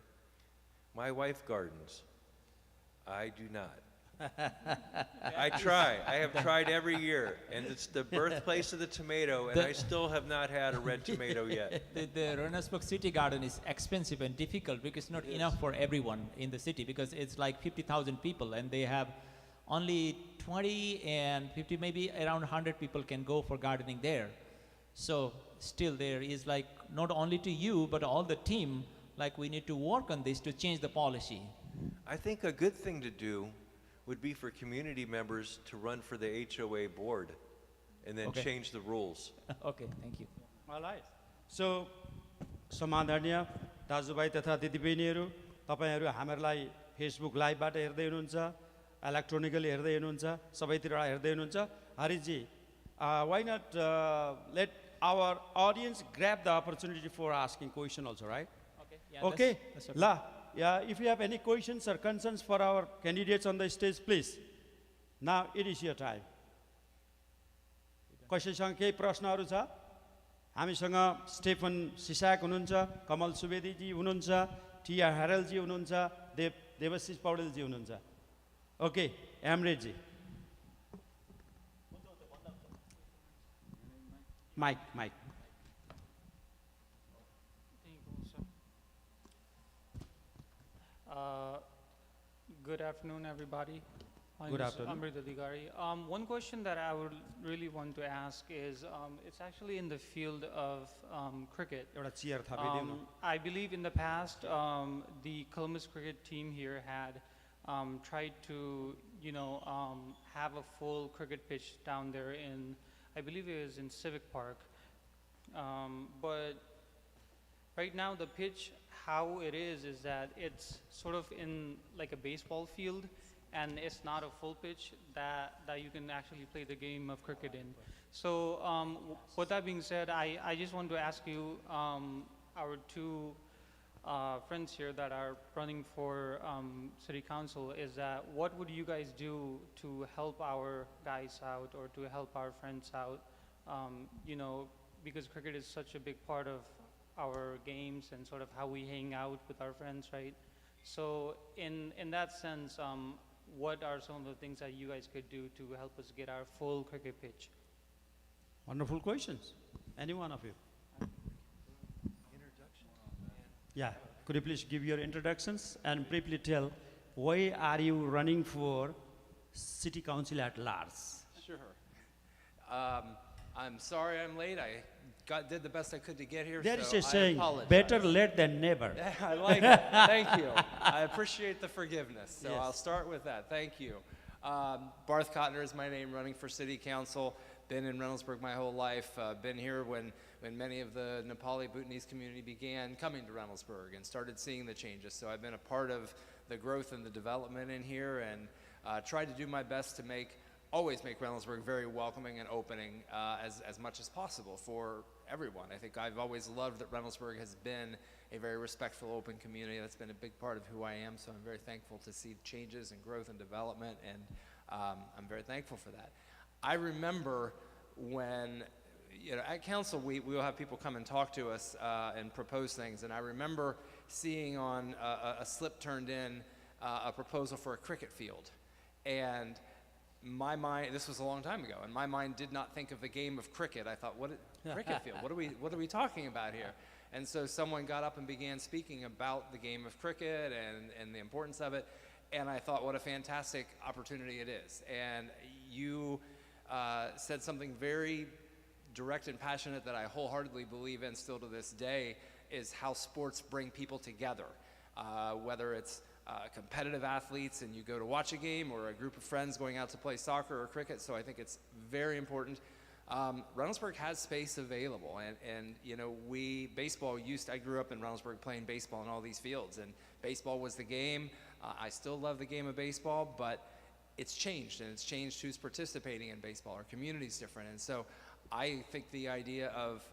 My wife gardens. I do not. I try. I have tried every year, and it's the birthplace of the tomato, and I still have not had a red tomato yet. The Reynoldsburg City Garden is expensive and difficult because it's not enough for everyone in the city, because it's like 50,000 people and they have only 20 and 50, maybe around 100 people can go for gardening there. So still there is like not only to you but all the team, like we need to work on this to change the policy. I think a good thing to do would be for community members to run for the HOA board and then Okay. change the rules. Okay, thank you. All right. So, समादरणीय दाजुभाइ तथा दिदीबहिनीहरू, तपाईहरू हामीहरूलाई Facebook लाइभबाट हेर्दै हुनुहुन्छ, इलेक्ट्रोनिकली हेर्दै हुनुहुन्छ, सबैतिरबाट हेर्दै हुनुहुन्छ. हरिजी, why not let our audience grab the opportunity for asking question also, right? Okay. Yeah, Okay. that's okay. La, yeah, if you have any questions or concerns for our candidates on the stage, please. Now it is your time. कसैसँग केही प्रश्नहरू छ? हामीसँग Stephen सिसाक हुनुहुन्छ, कमल सुवेदीजी हुनुहुन्छ, TR हेरलजी हुनुहुन्छ, देवशिष पौडेलजी हुनुहुन्छ. Okay, एमरेजी. Mic. Good afternoon, everybody. My Good name is afternoon. Amrit Adhikari. One question that I would really want to ask is, it's actually in the field of cricket. एउटा chair थपिदिउँ न. I believe in the past, the Columbus cricket team here had tried to, have a full cricket pitch down there in, I believe it was in Civic Park. But right now the pitch, how it is that it's sort of in like a baseball field, and it's not a full pitch that you can actually play the game of cricket in. So with that being said, I just want to ask you, our two friends here that are running for city council, is that what would you guys do to help our guys out or to help our friends out? Because cricket is such a big part of our games and sort of how we hang out with our friends, right? So in that sense, what are some of the things that you guys could do to help us get our full cricket pitch? Wonderful questions. Any one of you? Yeah. Could you please give your introductions and briefly tell why are you running for city council at large? Sure. I'm sorry I'm late. I did the best I could to get here. There is so a saying, apologize. better late than never. I like it. Thank you. I appreciate the forgiveness. So Yes. I'll start with that. Thank you. Barth Kottner is my name, running for city council. Been in Reynoldsburg my whole life. Been here when many of the Nepali Bhutanese community began coming to Reynoldsburg and started seeing the changes. So I've been a part of the growth and the development in here, and tried to do my best to always make Reynoldsburg very welcoming and opening as much as possible for everyone. I think I've always loved that Reynoldsburg has been a very respectful, open community. That's been a big part of who I am, so I'm very thankful to see changes and growth and development, and I'm very thankful for that. I remember when, at council we will have people come and talk to us and propose things, and I remember seeing on a slip turned in a proposal for a cricket field, and my mind, this was a long time ago, and my mind did not think of the game of cricket. I thought, cricket field? What are we talking about here? And so someone got up and began speaking about the game of cricket and the importance of it, and I thought, what a fantastic opportunity it is. And you said something very direct and passionate that I wholeheartedly believe in still to this day, is how sports bring people together, whether it's competitive athletes and you go to watch a game, or a group of friends going out to play soccer or cricket. So I think it's very important. Reynoldsburg has space available, and baseball I grew up in Reynoldsburg playing baseball in all these fields, and baseball was the game. I still love the game of baseball, but it's changed, and it's changed who's participating in baseball. Our community's different, and so I think the idea of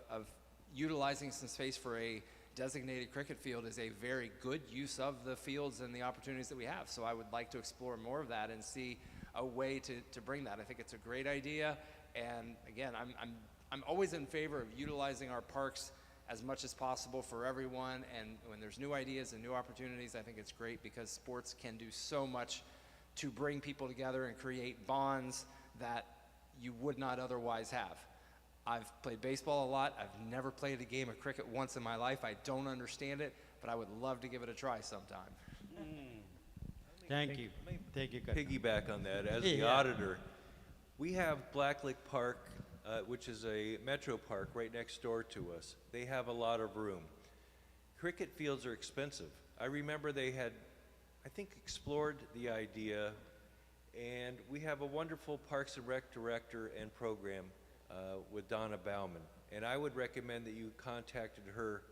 utilizing some space for a designated cricket field is a very good use of the fields and the opportunities that we have. So I would like to explore more of that and see a way to bring that. I think it's a great idea, and again, I'm always in favor of utilizing our parks as much as possible for everyone, and when there's new ideas and new opportunities, I think it's great, because sports can do so much to bring people together and create bonds that you would not otherwise have. I've played baseball a lot. I've never played a game of cricket once in my life. I don't understand it, but I would love to give it a try sometime. Thank you. Thank you, Karan. Piggyback on that, as the Yeah. auditor, we have Blacklick Park, which is a metro park right next door to us. They have a lot of room. Cricket fields are expensive. I remember they had, I think, explored the idea, and we have a wonderful Parks and Rec director and program with Donna Bauman. And I would recommend that you contacted her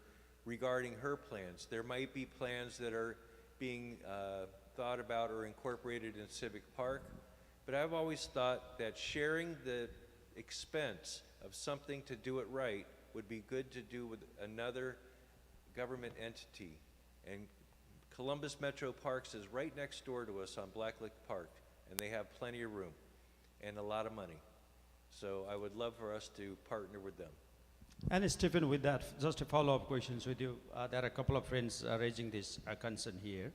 regarding her plans. There might be plans that are being thought about or incorporated in Civic Park, but I've always thought that sharing the expense of something to do it right would be good to do with another government entity. And Columbus Metro Parks is right next door to us on Blacklick Park, and they have plenty of room and a lot of money. So I would love for us to partner with them. And Stephen, with that, just a follow-up questions with you. There are a couple of friends raising this concern here.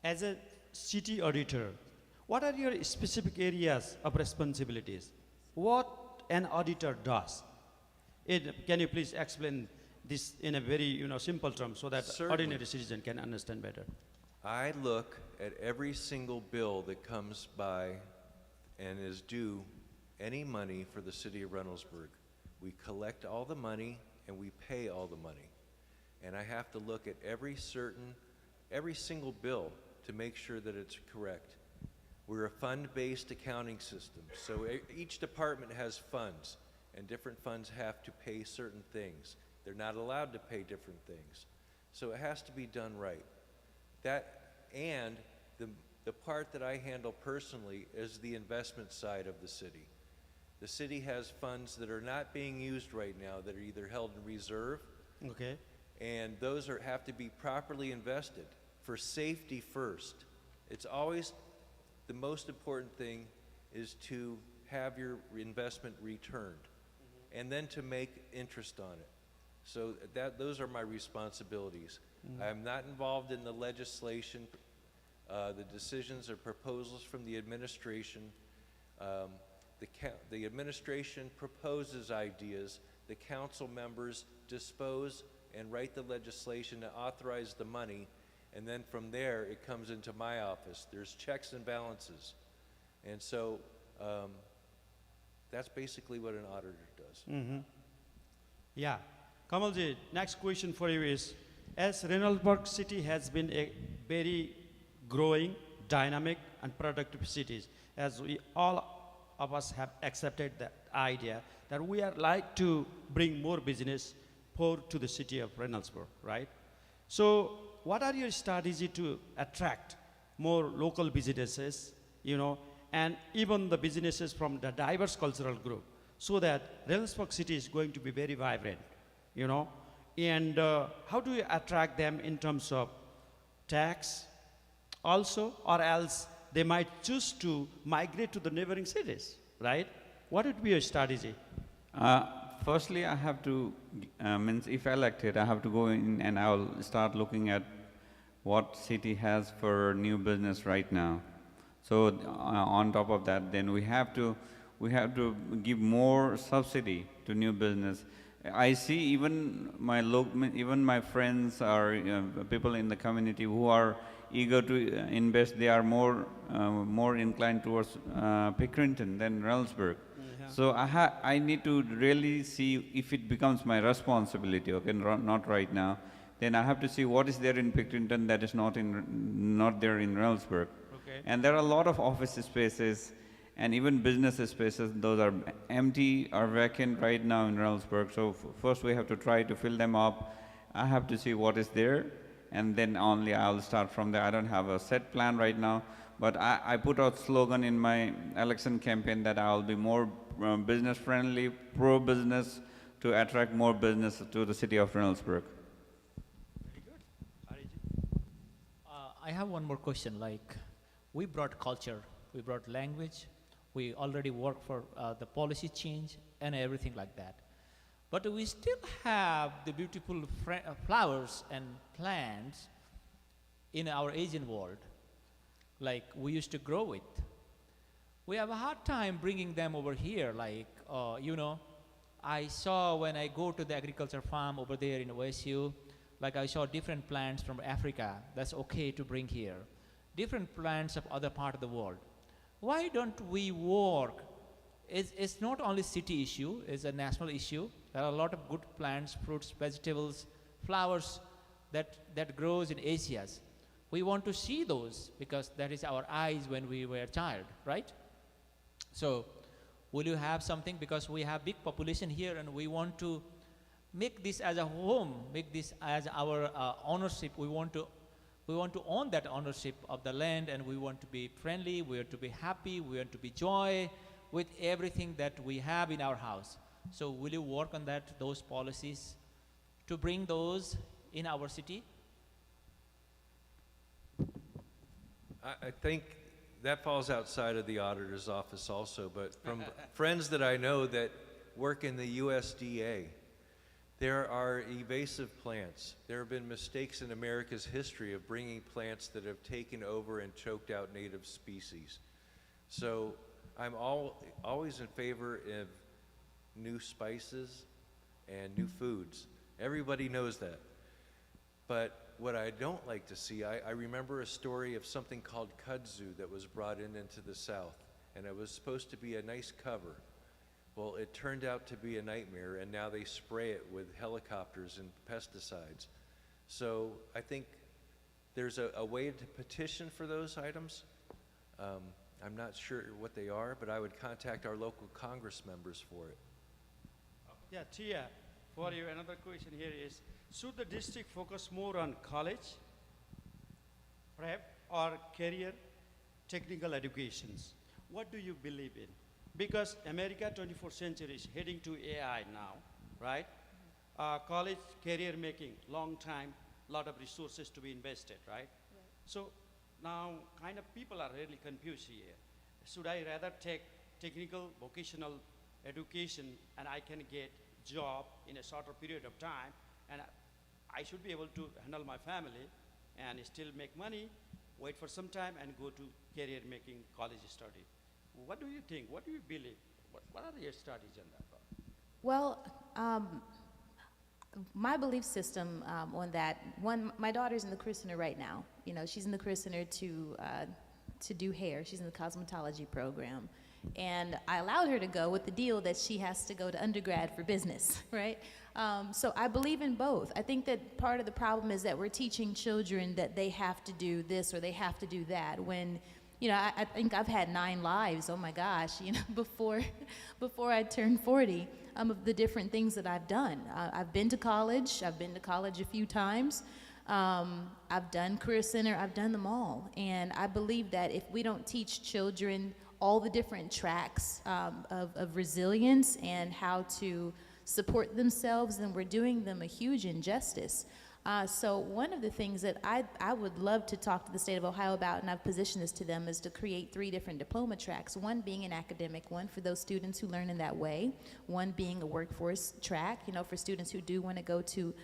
As a city auditor, what are your specific areas of responsibilities? What an auditor does? Can you please explain this in a very simple term so that Certainly. ordinary citizen can understand better? I look at every single bill that comes by and is due any money for the city of Reynoldsburg. We collect all the money and we pay all the money. And I have to look at every single bill to make sure that it's correct. We're a fund-based accounting system, so each department has funds, and different funds have to pay certain things. They're not allowed to pay different things. So it has to be done right. And the part that I handle personally is the investment side of the city. The city has funds that are not being used right now that are either held in reserve, Okay. and those have to be properly invested for safety first. It's always the most important thing is to have your investment returned, and then to make interest on it. So those are my responsibilities. I'm not involved in the legislation, the decisions or proposals from the administration. The administration proposes ideas, the council members dispose and write the legislation to authorize the money, and then from there it comes into my office. There's checks and balances. And so that's basically what an auditor does. Yeah. Kamalji, next question for you is, as Reynoldsburg city has been a very growing, dynamic, and productive city, as we all of us have accepted that idea that we are like to bring more business to the city of Reynoldsburg, right? So what are your strategy to attract more local businesses, and even the businesses from the diverse cultural group, so that Reynoldsburg city is going to be very vibrant, and how do you attract them in terms of tax also, or else they might choose to migrate to the neighboring cities, right? What would be your strategy? Firstly, I have to, if elected, I have to go in and I'll start looking at what city has for new business right now. So on top of that, then we have to give more subsidy to new business. I see even my friends or people in the community who are eager to invest. They are more inclined towards Pickerington than Reynoldsburg. So I need to really see if it becomes my responsibility. Okay, not right now. Then I have to see what is there in Pickerington that is not there in Reynoldsburg. Okay. And there are a lot of office spaces and even business spaces. Those are empty or vacant right now in Reynoldsburg. So first we have to try to fill them up. I have to see what is there, and then only I'll start from there. I don't have a set plan right now, but I put out slogan in my election campaign that I'll be more business friendly, pro-business, to attract more business to the city of Reynoldsburg. I have one more question. Like, we brought culture, we brought language, we already work for the policy change and everything like that. But we still have the beautiful flowers and plants in our Asian world, like we used to grow with. We have a hard time bringing them over here. Like, I saw when I go to the agriculture farm over there in OSU, like I saw different plants from Africa that's okay to bring here, different plants of other part of the world. Why don't we work? It's not only city issue, it's a national issue. There are a lot of good plants, fruits, vegetables, flowers that grows in Asias. We want to see those because that is our eyes when we were a child, right? So will you have something, because we have big population here and we want to make this as a home, make this as our ownership. We want to own that ownership of the land, and we want to be friendly, we want to be happy, we want to be joy with everything that we have in our house. So will you work on that, those policies, to bring those in our city? I think that falls outside of the auditor's office also, but from friends that I know that work in the USDA, there are invasive plants. There have been mistakes in America's history of bringing plants that have taken over and choked out native species. So I'm always in favor of new spices and new foods. Everybody knows that. But what I don't like to see, I remember a story of something called kudzu that was brought into the South, and it was supposed to be a nice cover. Well, it turned out to be a nightmare, and now they spray it with helicopters and pesticides. So I think there's a way to petition for those items. I'm not sure what they are, but I would contact our local Congress members for it. Yeah, Tia, for you, another question here is, should the district focus more on college, prep, or career technical educations? What do you believe in? Because America 24th century is heading to AI now, right? College, career making, long time, lot of resources to be invested, right? So now kind of people are really confused here. Should I rather take technical vocational education and I can get job in a shorter period of time, and I should be able to handle my family and still make money, wait for some time and go to career making college study? What do you think? What do you believe? What are your studies on that? Well, my belief system on that, one, my daughter's in the Career Center right now. You know, she's in the Career Center to do hair. She's in the cosmetology program. And I allowed her to go with the deal that she has to go to undergrad for business, right? So I believe in both. I think that part of the problem is that we're teaching children that they have to do this or they have to do that, when, you know, I think I've had 9 lives, oh my gosh, you know, before I turned 40, of the different things that I've done. I've been to college a few times. I've done Career Center, I've done them all. And I believe that if we don't teach children all the different tracks of resilience and how to support themselves, then we're doing them a huge injustice. So one of the things that I would love to talk to the state of Ohio about, and I've positioned this to them, is to create 3 different diploma tracks, one being an academic one for those students who learn in that way, one being a workforce track, you know, for students who do want to go to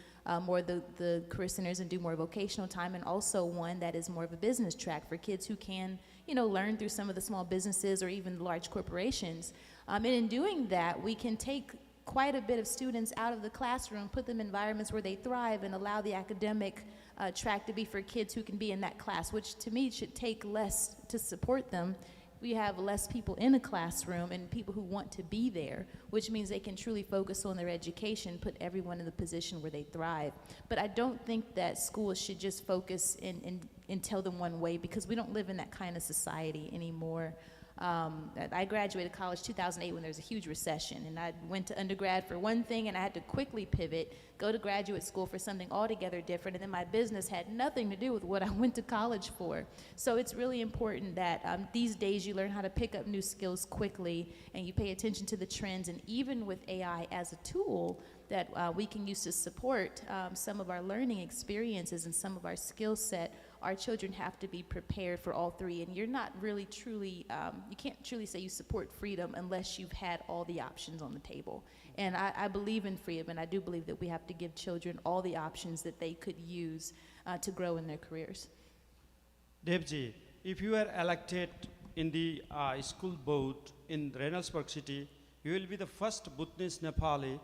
more the career centers and do more vocational time, and also one that is more of a business track for kids who can, you know, learn through some of the small businesses or even large corporations. And in doing that, we can take quite a bit of students out of the classroom, put them in environments where they thrive, and allow the academic track to be for kids who can be in that class, which to me should take less to support them. We have less people in a classroom and people who want to be there, which means they can truly focus on their education, put everyone in the position where they thrive. But I don't think that schools should just focus and tell them one way, because we don't live in that kind of society anymore. I graduated college 2008 when there was a huge recession, and I went to undergrad for one thing, and I had to quickly pivot, go to graduate school for something altogether different, and then my business had nothing to do with what I went to college for. So it's really important that these days you learn how to pick up new skills quickly, and you pay attention to the trends, and even with AI as a tool that we can use to support some of our learning experiences and some of our skill set, our children have to be prepared for all 3. And you're not really truly, you can't truly say you support freedom unless you've had all the options on the table. And I believe in freedom, and I do believe that we have to give children all the options that they could use to grow in their careers. Devji, if you are elected in the school board in Reynoldsburg city, you will be the first Bhutanese Nepali,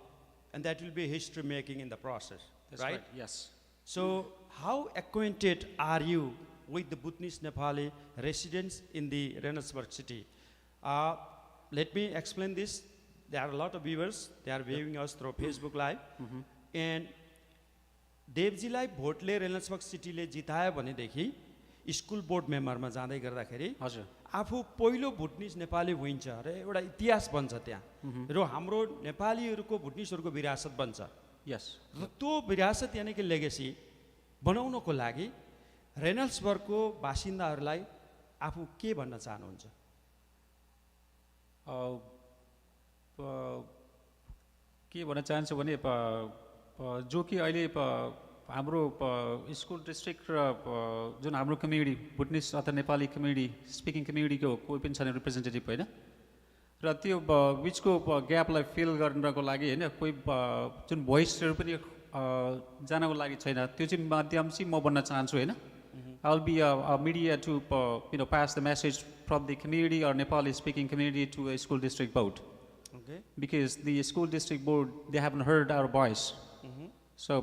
and that will be history making in the process, That's right? Yes. So, how acquainted are you with the Bhutanese Nepali residents in the Reynoldsburg city? Let me explain this. There are a lot of viewers. They are viewing us through Facebook Live. And देवजीलाई भोटले रेनल्सबर्ग सिटीले जितायो भनेदेखि school board मेम्बरमा जाँदै गर्दाखेरि हजुर आफू पहिलो भुटनिस नेपाली हुन्छ र एउटा इतिहास बन्छ त्यहाँ र हाम्रो नेपालीहरूको भुटनिसहरूको विरासत बन्छ यस र त्यो विरासत यानि कि लेगेसी बनाउनको लागि रेनल्सबर्गको बासिन्दाहरूलाई आफू के भन्न चाहनुहुन्छ के भन्न चाहन्छु भने जो कि अहिले हाम्रो स्कुल डिस्ट्रिक्ट र जुन हाम्रो कम्युनिटी भुटनिस अथवा नेपाली कम्युनिटी स्पिकिङ कम्युनिटीको कोही पनि छैन रिप्रेजेन्टेटिभ होइन र त्यो बिचको ग्यापलाई फिल गर्नको लागि होइन कोही जुन भोइसहरू पनि जानको लागि छैन त्यो चाहिँ माध्यम चाहिँ म बन्न चाहन्छु होइन I will be a media to pass the message from the community or Nepali speaking community to a school district board because the school district board they haven't heard our voice. So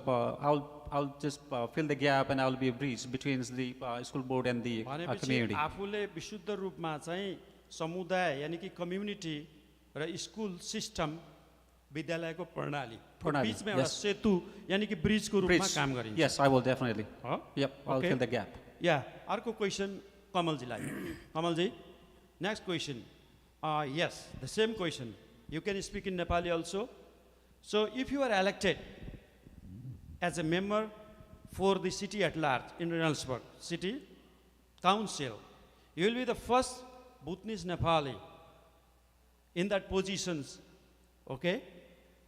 I'll just fill the gap and I'll be a bridge between the school board and the community. आफूले विशुद्ध रूपमा चाहिँ समुदाय यानी कि community र school system विद्यालयको प्रणाली बीचमा एउटा सेतु यानी कि ब्रिजको रूपमा काम गरिन्छ. Yes, I will definitely. Yep, I'll fill the gap. Yeah, अर्को क्वेशन कमलजीलाई. Kamal ji, next question. Yes, the same question. You can speak in Nepali also. So if you are elected as a member for the city at large in Reynoldsburg City Council, you will be the first Bhutanese Nepali in that positions, okay?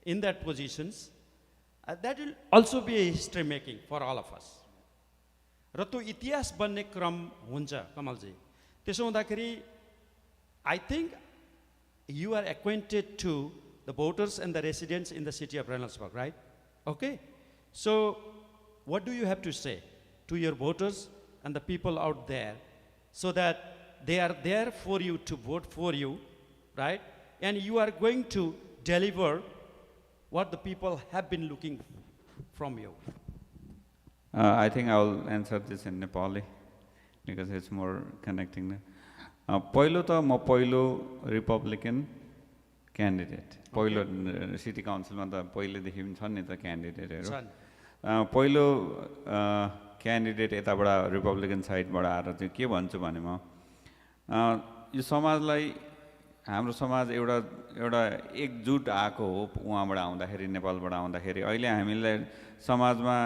In that positions. That will also be a history making for all of us. र त्यो इतिहास बन्ने क्रम हुन्छ कमलजी. त्यसो हुँदाखेरि I think you are acquainted to the voters and the residents in the city of Reynoldsburg, right? Okay. So, what do you have to say to your voters and the people out there so that they are there for you to vote for you, right? And you are going to deliver what the people have been looking from you. I think I'll answer this in Nepali because it's more connecting. पहिलो त म पहिलो Republican candidate पहिलो city काउन्सिलमा त पहिलेदेखि पनि छन् नि त क्यान्डिडेटहरू पहिलो क्यान्डिडेट यताबाट रिपब्लिकन साइडबाट आएर चाहिँ के भन्छु भने म यो समाजलाई हाम्रो समाज एउटा एकजुट आएको हो उहाँबाट आउँदाखेरि नेपालबाट आउँदाखेरि अहिले हामीलाई समाजमा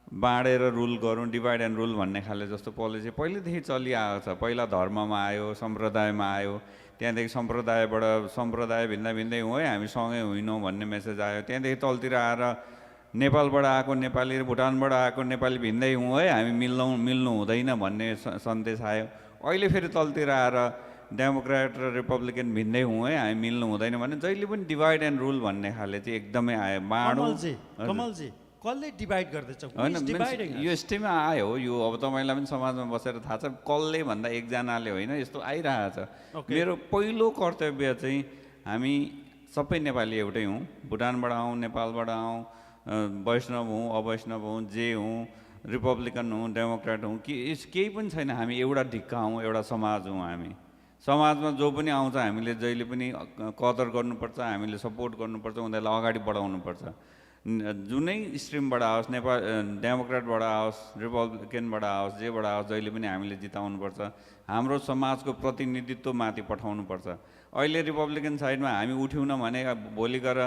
बाँडेर रुल गरौँ डिभाइड एन्ड रुल भन्ने खाले जस्तो पोलिसी पहिलेदेखि चलिआएको छ. पहिला धर्ममा आयो सम्प्रदायमा आयो त्यहाँदेखि सम्प्रदाय भिन्दा भिन्दै हौँ है हामी सँगै होइनौँ भन्ने मेसेज आयो. त्यहाँदेखि तलतिर आएर नेपालबाट आएको नेपाली र भुटानबाट आएको नेपाली भिन्दै हौँ है हामी मिल्नु हुँदैन भन्ने सन्देश आयो. अहिले फेरि तलतिर आएर डेमोक्रेट र रिपब्लिकन भिन्दै हौँ है हामी मिल्नु हुँदैन भने जहिले पनि डिभाइड एन्ड रुल भन्ने खाले चाहिँ एकदमै आयो. कमलजी कसले डिभाइड गर्दैछ? यो स्टेममा आयो यो अब तपाईँलाई पनि समाजमा बसेर थाहा छ कसले भन्दा एकजनाले होइन यस्तो आइरहेछ. मेरो पहिलो कर्तव्य चाहिँ हामी सबै नेपाली एउटै हौँ भुटानबाट आउँ नेपालबाट आउँ वैष्णव हौँ अवैष्णव हौँ जे हौँ रिपब्लिकन हौँ डेमोक्रेट हौँ केही पनि छैन हामी एउटा ढिक्का हौँ एउटा समाज हौँ. हामी समाजमा जो पनि आउँछ हामीले जहिले पनि कदर गर्नुपर्छ हामीले सपोर्ट गर्नुपर्छ उनीहरूलाई अगाडि बढाउनुपर्छ. जुनै स्ट्रिमबाट आओस् डेमोक्रेटबाट आओस् रिपब्लिकनबाट आओस् जेबाट आओस् जहिले पनि हामीले जिताउनुपर्छ. हाम्रो समाजको प्रतिनिधित्व माथि पठाउनुपर्छ. अहिले रिपब्लिकन साइडमा हामी उठ्यौँ भने भोलि गएर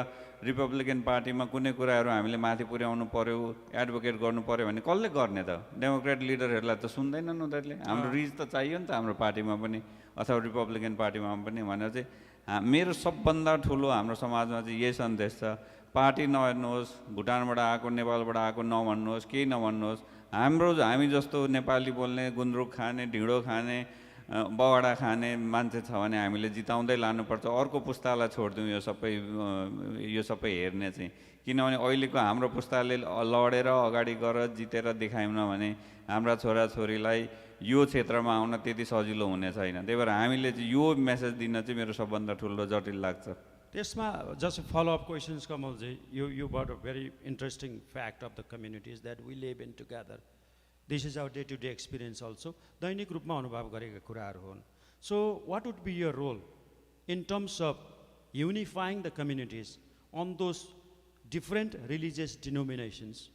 रिपब्लिकन पार्टीमा कुनै कुराहरू हामीले माथि पुर्याउनु पर्यो एडभोकेट गर्नु पर्यो भने कसले गर्ने त? डेमोक्रेट लिडरहरूलाई त सुन्दैनन् उनीहरूले. हाम्रो रिच त चाहियो नि त हाम्रो पार्टीमा पनि अथवा रिपब्लिकन पार्टीमा पनि भनेर चाहिँ मेरो सबभन्दा ठुलो हाम्रो समाजमा चाहिँ यही सन्देश छ. पार्टी नहेर्नुहोस् भुटानबाट आएको नेपालबाट आएको नभन्नुहोस् केही नभन्नुहोस्. हामी जस्तो नेपाली बोल्ने गुन्द्रुक खाने ढिँडो खाने बगडा खाने मान्छे छ भने हामीले जिताउँदै लानुपर्छ, अर्को पुस्तालाई छोड्दिउँ यो सबै हेर्ने चाहिँ। किनभने अहिलेको हाम्रो पुस्ताले लडेर अगाडि गएर जितेर देखायौँ भने हाम्रा छोराछोरीलाई यो क्षेत्रमा आउन त्यति सजिलो हुने छैन। त्यही भएर हामीले चाहिँ यो मेसेज दिन चाहिँ मेरो सबभन्दा ठुलो जटिल लाग्छ। त्यसमा just a follow-up questions, Kamalji. You brought a very interesting fact of the communities that we live in together. This is our day-to-day experience also. दैनिक रूपमा अनुभव गरेका कुराहरू हुन्. So what would be your role in terms of unifying the communities on those different religious denominations?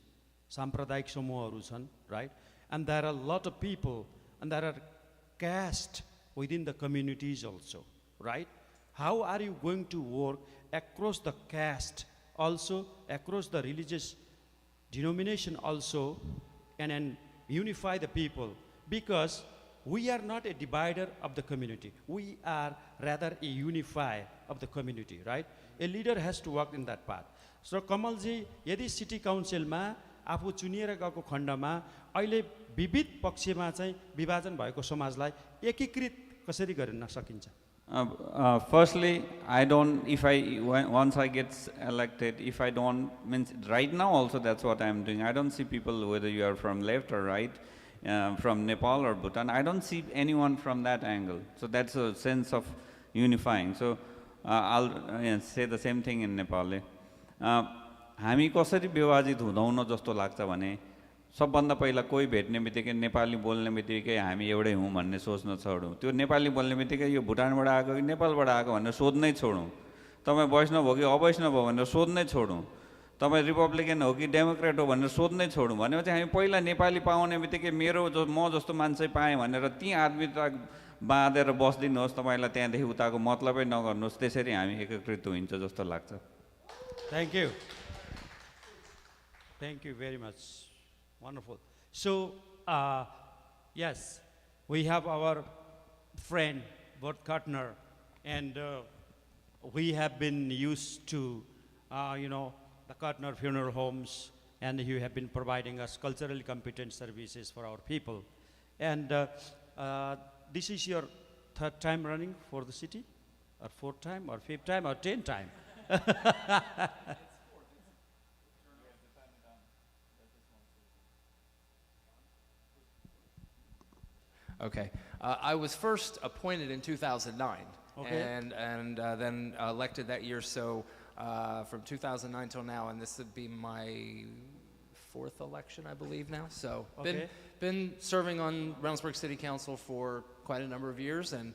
साम्प्रदायिक समूहहरू छन्, right? And there are a lot of people and there are caste within the communities also, right? How are you going to work across the caste also, across the religious denomination also, and unify the people? Because we are not a divider of the community. We are rather a unifier of the community, right? A leader has to work in that path. So Kamalji, यदि city काउन्सिलमा आफू चुनिएर गएको खण्डमा अहिले विविध पक्षमा चाहिँ विभाजन भएको समाजलाई एकीकृत कसरी गर्न सकिन्छ? Firstly, once I get elected, if I don't, means right now also that's what I'm doing. I don't see people, whether you are from left or right, from Nepal or Bhutan, I don't see anyone from that angle. So that's a sense of unifying. So I'll say the same thing in Nepali. हामी कसरी विभाजित हुँदैनौँ जस्तो लाग्छ भने सबभन्दा पहिला कोही भेट्ने बित्तिकै नेपाली बोल्ने बित्तिकै हामी एउटै हौँ भन्ने सोच्न छोडौँ। त्यो नेपाली बोल्ने बित्तिकै यो भुटानबाट आएको कि नेपालबाट आएको भनेर सोध्नै छोडौँ। तपाईँ वैष्णव हो कि अवैष्णव हो भनेर सोध्नै छोडौँ। तपाईँ रिपब्लिकन हो कि डेमोक्रेट हो भनेर सोध्नै छोडौँ। भनेपछि हामी पहिला नेपाली पाउने बित्तिकै म जस्तो मान्छे पाएँ भनेर ती आदमी त बाँधेर बस्दिनुहोस्, तपाईँलाई त्यहाँदेखि उताको मतलबै नगर्नुहोस्, त्यसरी हामी एकीकृत हुन्छ जस्तो लाग्छ। Thank you. Thank you very much. Wonderful. So, yes, we have our friend, Bert Kartner, and we have been used to, the Kartner Funeral Homes, and you have been providing us culturally competent services for our people. And this is your third time running for the city, or fourth time, or fifth time, or 10th time? Okay. I was first appointed in 2009, Okay. and then elected that year. So from 2009 till now, and this would be my fourth election, I believe now. So Okay. been serving on Reynoldsburg City Council for quite a number of years, and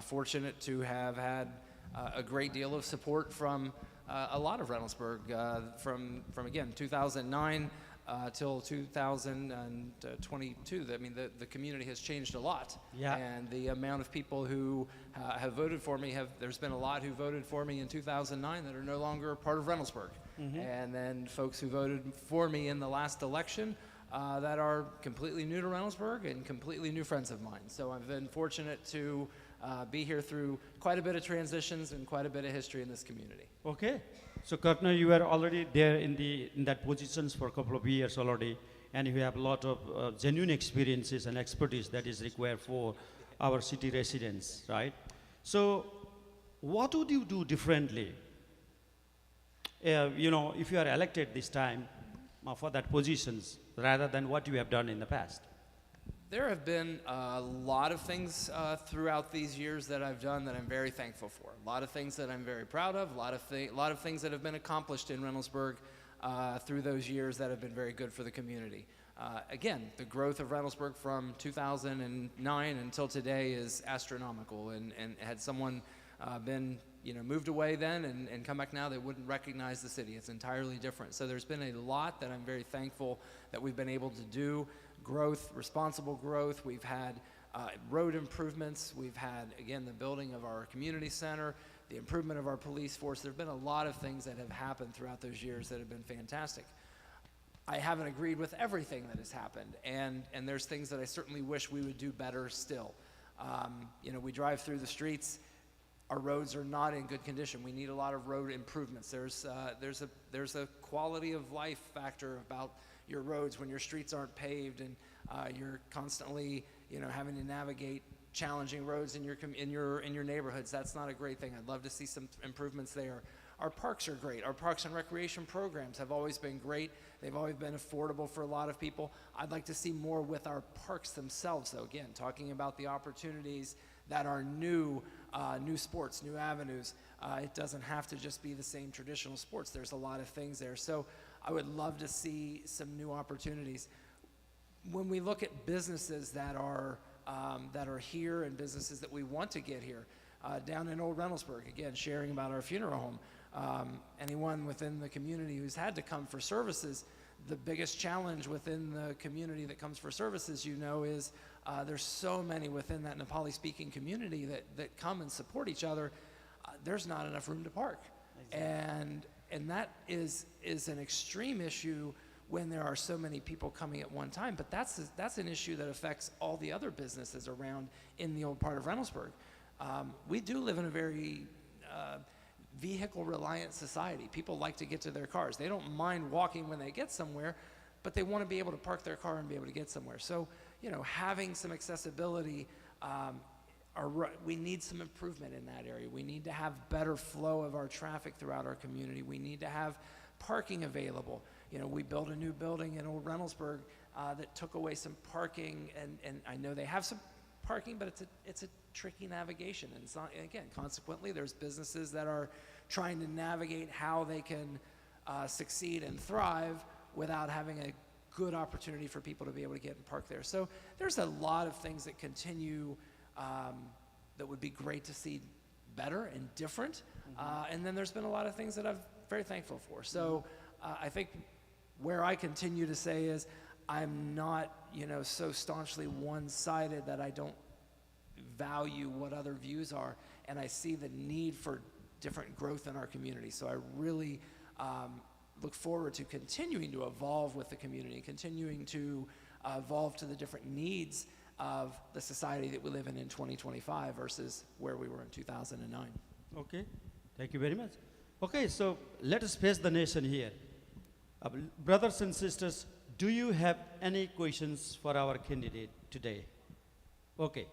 fortunate to have had a great deal of support from a lot of Reynoldsburg from again 2009 till 2022. I mean, the community has changed a lot. Yeah. And the amount of people who have voted for me there's been a lot who voted for me in 2009 that are no longer part of Reynoldsburg. And then folks who voted for me in the last election that are completely new to Reynoldsburg and completely new friends of mine. So I've been fortunate to be here through quite a bit of transitions and quite a bit of history in this community. Okay. So Kartner, you were already there in that positions for a couple of years already, and you have a lot of genuine experiences and expertise that is required for our city residents, right? So what would you do differently? If you are elected this time for that positions rather than what you have done in the past? There have been a lot of things throughout these years that I've done that I'm very thankful for. A lot of things that I'm very proud of. A lot of things that have been accomplished in Reynoldsburg through those years that have been very good for the community. Again, the growth of Reynoldsburg from 2009 until today is astronomical. And had someone been moved away then and come back now, they wouldn't recognize the city. It's entirely different. So there's been a lot that I'm very thankful that we've been able to do. Growth, responsible growth. We've had road improvements. We've had, again, the building of our community center, the improvement of our police force. There have been a lot of things that have happened throughout those years that have been fantastic. I haven't agreed with everything that has happened, and there's things that I certainly wish we would do better still. We drive through the streets. Our roads are not in good condition. We need a lot of road improvements. There's a quality of life factor about your roads when your streets aren't paved and you're constantly having to navigate challenging roads in your neighborhoods. That's not a great thing. I'd love to see some improvements there. Our parks are great. Our parks and recreation programs have always been great. They've always been affordable for a lot of people. I'd like to see more with our parks themselves, though. Again, talking about the opportunities that are new sports, new avenues. It doesn't have to just be the same traditional sports. There's a lot of things there. So I would love to see some new opportunities. When we look at businesses that are here and businesses that we want to get here, down in Old Reynoldsburg, again, sharing about our funeral home. Anyone within the community who's had to come for services, the biggest challenge within the community that comes for services, is there's so many within that Nepali-speaking community that come and support each other. There's not enough room to park. Exactly. And that is an extreme issue when there are so many people coming at one time. But that's an issue that affects all the other businesses around in the old part of Reynoldsburg. We do live in a very vehicle-reliant society. People like to get to their cars. They don't mind walking when they get somewhere, but they want to be able to park their car and be able to get somewhere. So, having some accessibility, we need some improvement in that area. We need to have better flow of our traffic throughout our community. We need to have parking available. We built a new building in Old Reynoldsburg that took away some parking, and I know they have some parking, but it's a tricky navigation. And it's not, again, consequently, there's businesses that are trying to navigate how they can succeed and thrive without having a good opportunity for people to be able to get and park there. So there's a lot of things that continue that would be great to see better and different. And then there's been a lot of things that I'm very thankful for. So I think where I continue to say is I'm not, so staunchly one-sided that I don't value what other views are, and I see the need for different growth in our community. So I really look forward to continuing to evolve with the community, continuing to evolve to the different needs of the society that we live in 2025 versus where we were in 2009. Okay, thank you very much. Okay, so let us face the nation here. Brothers and sisters, do you have any questions for our candidate today? Okay.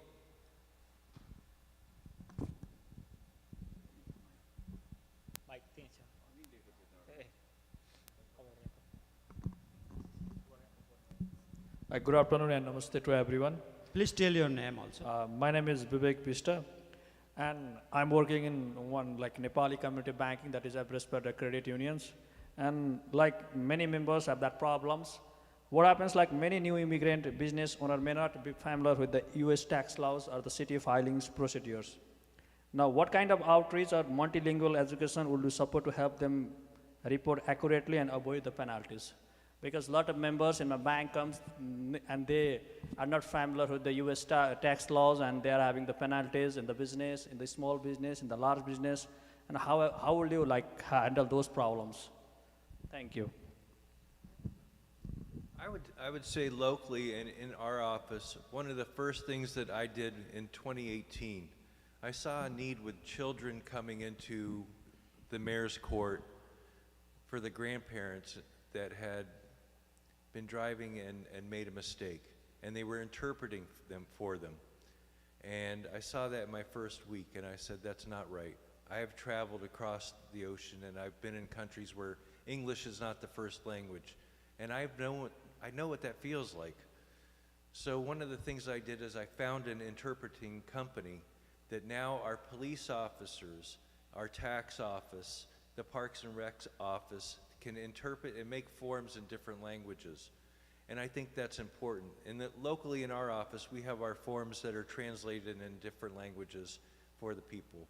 Good afternoon and namaste to everyone. Please tell your name also. My name is Vivek Pista, and I'm working in one Nepali community banking, that is Reynoldsburg credit unions. And like many members have that problems. What happens, many new immigrant business owner may not be familiar with the US tax laws or the city filings procedures. Now, what kind of outreach or multilingual education would you support to help them report accurately and avoid the penalties? Because a lot of members in my bank comes and they are not familiar with the US tax laws, and they are having the penalties in the business, in the small business, in the large business. And how will you handle those problems? Thank you. I would say locally and in our office, one of the first things that I did in 2018, I saw a need with children coming into the mayor's court for the grandparents that had been driving and made a mistake, and they were interpreting them for them. And I saw that my first week, and I said, that's not right. I have traveled across the ocean, and I've been in countries where English is not the first language, and I know what that feels like. So one of the things I did is I found an interpreting company that now our police officers, our tax office, the Parks and Recs office can interpret and make forms in different languages. And I think that's important. And that locally in our office, we have our forms that are translated in different languages for the people.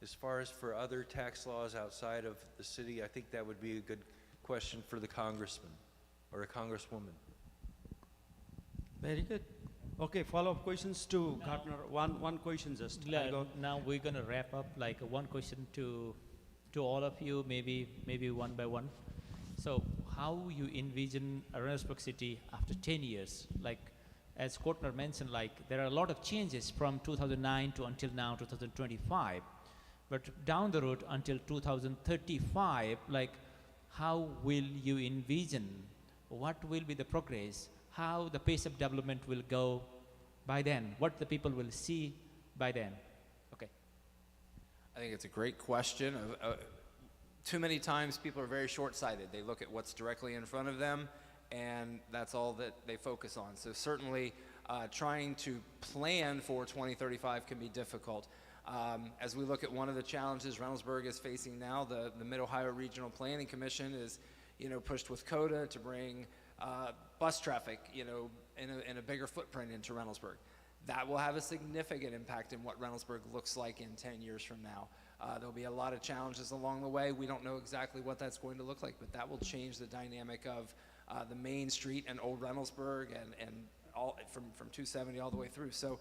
As far as for other tax laws outside of the city, I think that would be a good question for the congressman or a congresswoman. Very good. Okay, follow-up questions to Gardner. One question just. Now we're going to wrap up one question to all of you, maybe one by one. So how you envision Reynoldsburg City after 10 years? As Kortner mentioned, there are a lot of changes from 2009 to until now, 2025. But down the road until 2035, how will you envision? What will be the progress? How the pace of development will go by then? What the people will see by then? Okay. I think it's a great question. Too many times people are very short-sighted. They look at what's directly in front of them, and that's all that they focus on. So certainly trying to plan for 2035 can be difficult. As we look at one of the challenges Reynoldsburg is facing now, the Mid-Ohio Regional Planning Commission is, pushed with CODA to bring bus traffic, in a bigger footprint into Reynoldsburg. That will have a significant impact in what Reynoldsburg looks like in 10 years from now. There'll be a lot of challenges along the way. We don't know exactly what that's going to look like, but that will change the dynamic of the main street and Old Reynoldsburg and all from 270 all the way through. So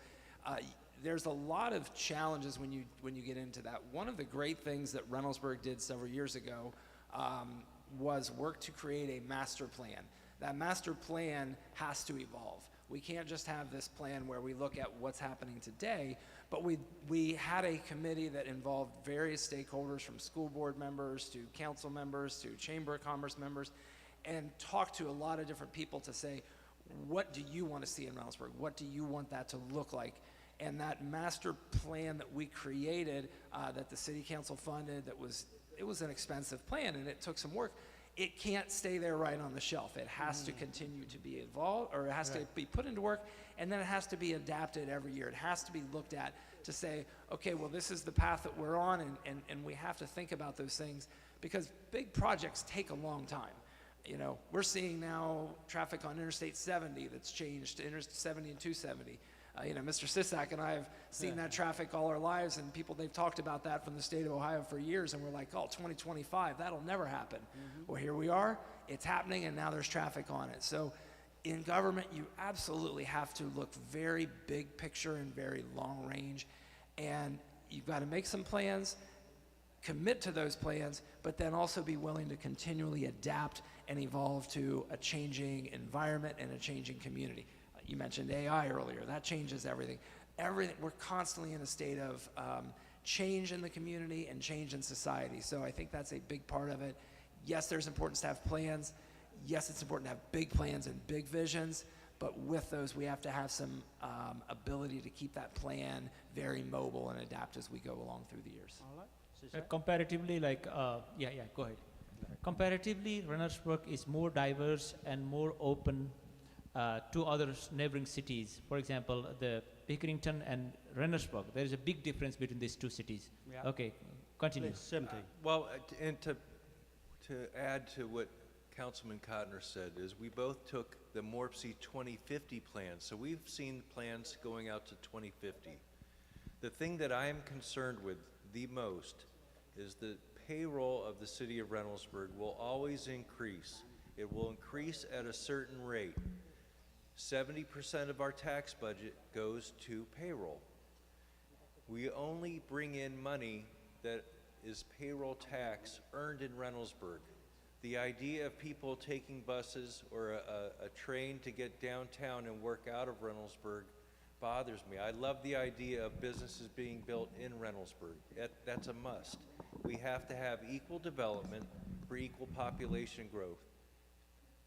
there's a lot of challenges when you get into that. One of the great things that Reynoldsburg did several years ago was work to create a master plan. That master plan has to evolve. We can't just have this plan where we look at what's happening today, but we had a committee that involved various stakeholders, from school board members to council members to Chamber of Commerce members, and talked to a lot of different people to say, what do you want to see in Reynoldsburg? What do you want that to look like? And that master plan that we created, that the city council funded, it was an expensive plan and it took some work. It can't stay there right on the shelf. It has to continue to be evolved, or it has to be put into work, and then it has to be adapted every year. It has to be looked at to say, okay, well, this is the path that we're on, and we have to think about those things, because big projects take a long time. We're seeing now traffic on Interstate 70 that's changed to Interstate 70 and 270. Mr. Sisak and I have seen that traffic all our lives, and they've talked about that from the state of Ohio for years, and we're like, 2025, that'll never happen. Well, here we are, it's happening, and now there's traffic on it. So in government, you absolutely have to look very big picture and very long range, and you've got to make some plans, commit to those plans, but then also be willing to continually adapt and evolve to a changing environment and a changing community. You mentioned AI earlier. That changes everything. We're constantly in a state of change in the community and change in society. So I think that's a big part of it. Yes, there's importance to have plans. Yes, it's important to have big plans and big visions. But with those, we have to have some ability to keep that plan very mobile and adapt as we go along through the years. All right. Comparatively, go ahead. Comparatively, Reynoldsburg is more diverse and more open to other neighboring cities. For example, the Pickerington and Reynoldsburg. There is a big difference between these two cities. Yeah. Okay, continue. Please, same thing. And to add to what Councilman Cotner said, is we both took the Morpsey 2050 plan. So we've seen plans going out to 2050. The thing that I am concerned with the most is the payroll of the city of Reynoldsburg will always increase. It will increase at a certain rate. 70% of our tax budget goes to payroll. We only bring in money that is payroll tax earned in Reynoldsburg. The idea of people taking buses or a train to get downtown and work out of Reynoldsburg bothers me. I love the idea of businesses being built in Reynoldsburg. That's a must. We have to have equal development for equal population growth.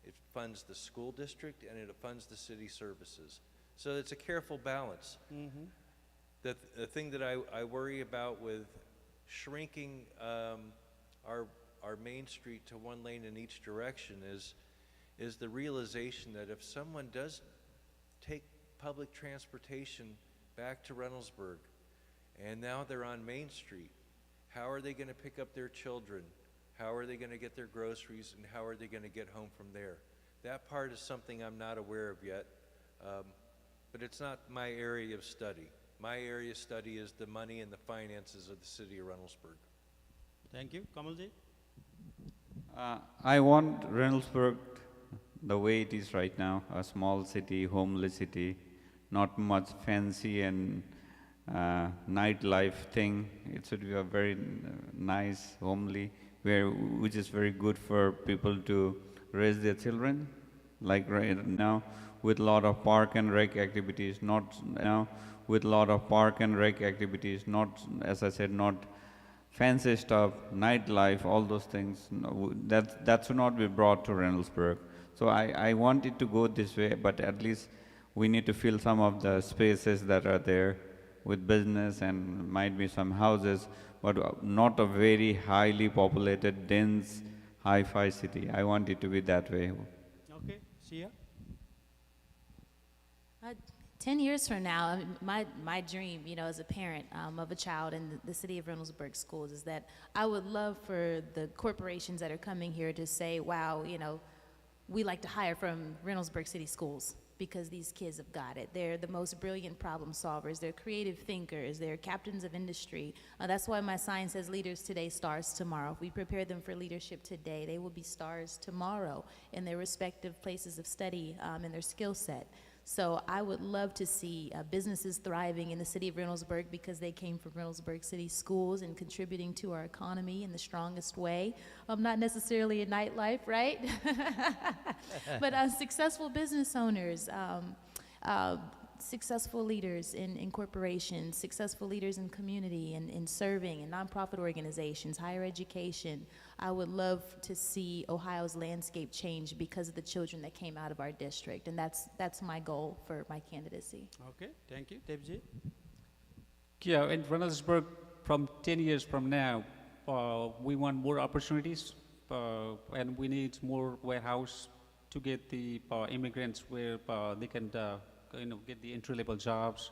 It funds the school district and it funds the city services. So it's a careful balance. The thing that I worry about with shrinking our main street to one lane in each direction is the realization that if someone does take public transportation back to Reynoldsburg and now they're on Main Street, how are they going to pick up their children? How are they going to get their groceries, and how are they going to get home from there? That part is something I'm not aware of yet, but it's not my area of study. My area of study is the money and the finances of the city of Reynoldsburg. Thank you. Kamalji? I want Reynoldsburg the way it is right now, a small city, homeless city, not much fancy and nightlife thing. It should be a very nice, homely, which is very good for people to raise their children, like right now, with a lot of park and rec activities, not as I said, not fancy stuff, nightlife, all those things. No, that should not be brought to Reynoldsburg. So I want it to go this way, but at least we need to fill some of the spaces that are there with business and might be some houses, but not a very highly populated, dense, hi-fi city. I want it to be that way. Okay, Sia? 10 years from now, I mean, my dream, as a parent of a child in the city of Reynoldsburg schools is that I would love for the corporations that are coming here to say, wow, we like to hire from Reynoldsburg City Schools because these kids have got it. They're the most brilliant problem solvers. They're creative thinkers. They're captains of industry. That's why my sign says leaders today, stars tomorrow. If we prepare them for leadership today, they will be stars tomorrow in their respective places of study and their skill set. So I would love to see businesses thriving in the city of Reynoldsburg because they came from Reynoldsburg City Schools and contributing to our economy in the strongest way. Not necessarily a nightlife, right? But successful business owners, successful leaders in corporations, successful leaders in community and in serving in nonprofit organizations, higher education. I would love to see Ohio's landscape change because of the children that came out of our district, and that's my goal for my candidacy. Okay, thank you. Debji? Yeah, in Reynoldsburg, from 10 years from now, we want more opportunities, and we need more warehouse to get the immigrants where they can get the entry-level jobs.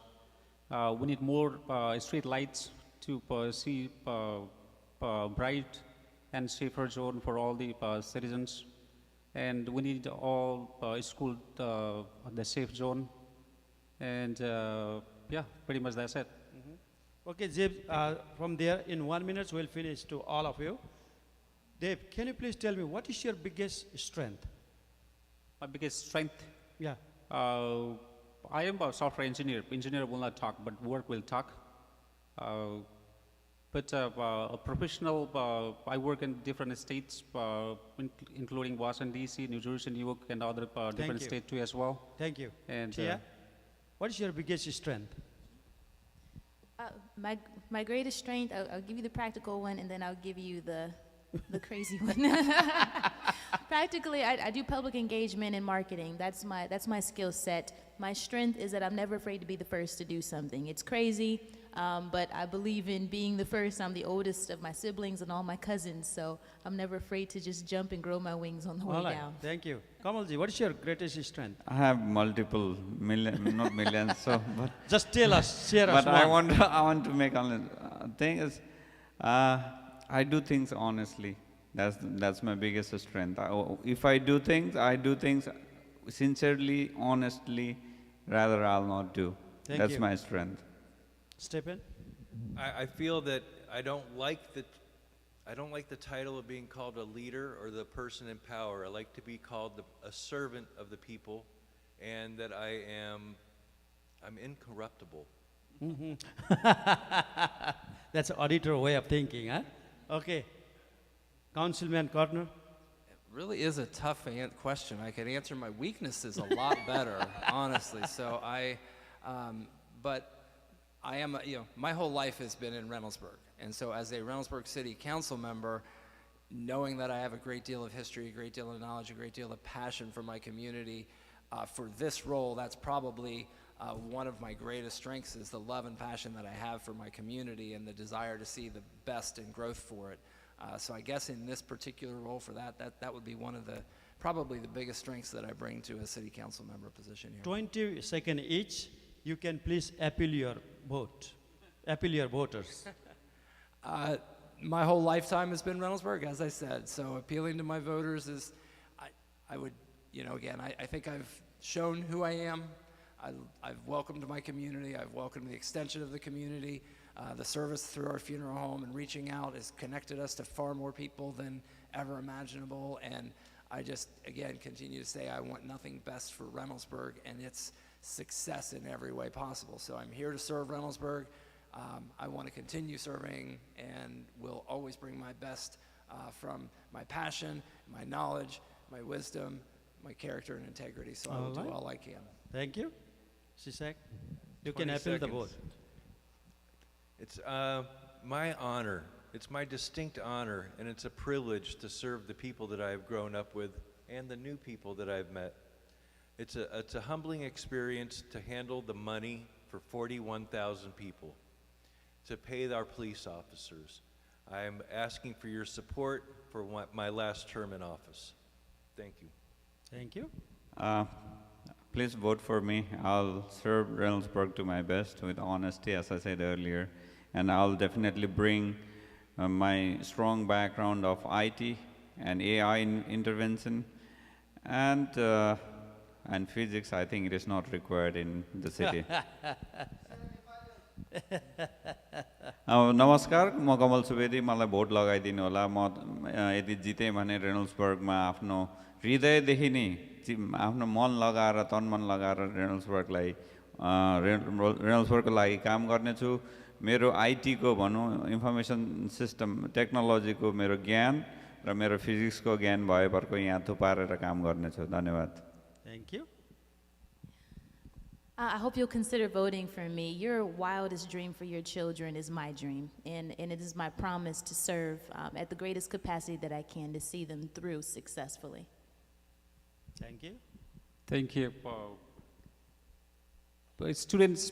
We need more street lights to see bright and safer zone for all the citizens. And we need all school the safe zone. And yeah, pretty much that's it. Okay, Dave, from there, in 1 minute, we'll finish to all of you. Dave, can you please tell me, what is your biggest strength? My biggest strength? Yeah. I am a software engineer. Engineer will not talk, but work will talk. But a professional, I work in different states, including Washington, D.C., New Jersey, New York, and other different states too as well. Thank you. And Tia, what is your biggest strength? My greatest strength, I'll give you the practical one, and then I'll give you the crazy one. Practically, I do public engagement and marketing. That's my skill set. My strength is that I'm never afraid to be the first to do something. It's crazy, but I believe in being the first. I'm the oldest of my siblings and all my cousins, so I'm never afraid to just jump and grow my wings on the way down. Thank you. Kamalji, what is your greatest strength? I have multiple not millions, so but just tell us, share us. But I want to make honest. Thing is, I do things honestly. That's my biggest strength. If I do things sincerely, honestly. Rather, I'll not do. That's my strength. Stephen? I feel that I don't like the title of being called a leader or the person in power. I like to be called a servant of the people, and that I'm incorruptible. Mm-hmm. That's an auditor way of thinking, huh? Okay. Councilman Corner? Really is a tough question. I could answer my weaknesses a lot better, honestly. So but I am, my whole life has been in Reynoldsburg. And so as a Reynoldsburg City Council member, knowing that I have a great deal of history, a great deal of knowledge, a great deal of passion for my community, for this role, that's probably one of my greatest strengths is the love and passion that I have for my community and the desire to see the best and growth for it. So I guess in this particular role for that would be one of probably the biggest strengths that I bring to a city council member position here. 20 seconds each. You can please appeal your vote. Appeal your voters. My whole lifetime has been Reynoldsburg, as I said. So appealing to my voters is, I would, again, I think I've shown who I am. I've welcomed my community. I've welcomed the extension of the community. The service through our funeral home and reaching out has connected us to far more people than ever imaginable. And I just, again, continue to say I want nothing best for Reynoldsburg and its success in every way possible. So I'm here to serve Reynoldsburg. I want to continue serving and will always bring my best from my passion, my knowledge, my wisdom, my character and integrity. So I will do all I can. Thank you. Sisek, you can appeal the vote. It's my honor. It's my distinct honor, and it's a privilege to serve the people that I have grown up with and the new people that I've met. It's a humbling experience to handle the money for 41,000 people, to pay our police officers. I am asking for your support for my last term in office. Thank you. Thank you. Please vote for me. I'll serve Reynoldsburg to my best with honesty, as I said earlier, and I'll definitely bring my strong background of IT and AI intervention and physics. I think it is not required in the city. नमस्कार, म कमल सुवेदी, मलाई vote लगाइदिनु होला। म यदि जितेँ भने रेनल्ड्सबर्गमा आफ्नो हृदयदेखि नै आफ्नो मन लगाएर तन मन लगाएर रेनल्ड्सबर्गको लागि काम गर्नेछु। मेरो आईटी को भनौँ इन्फर्मेसन सिस्टम टेक्नोलोजीको मेरो ज्ञान र मेरो फिजिक्सको ज्ञान भएपरको यहाँ थुपारेर काम गर्नेछु। धन्यवाद। Thank you. I hope you'll consider voting for me. Your wildest dream for your children is my dream, and it is my promise to serve at the greatest capacity that I can to see them through successfully. Thank you. Thank you. Students,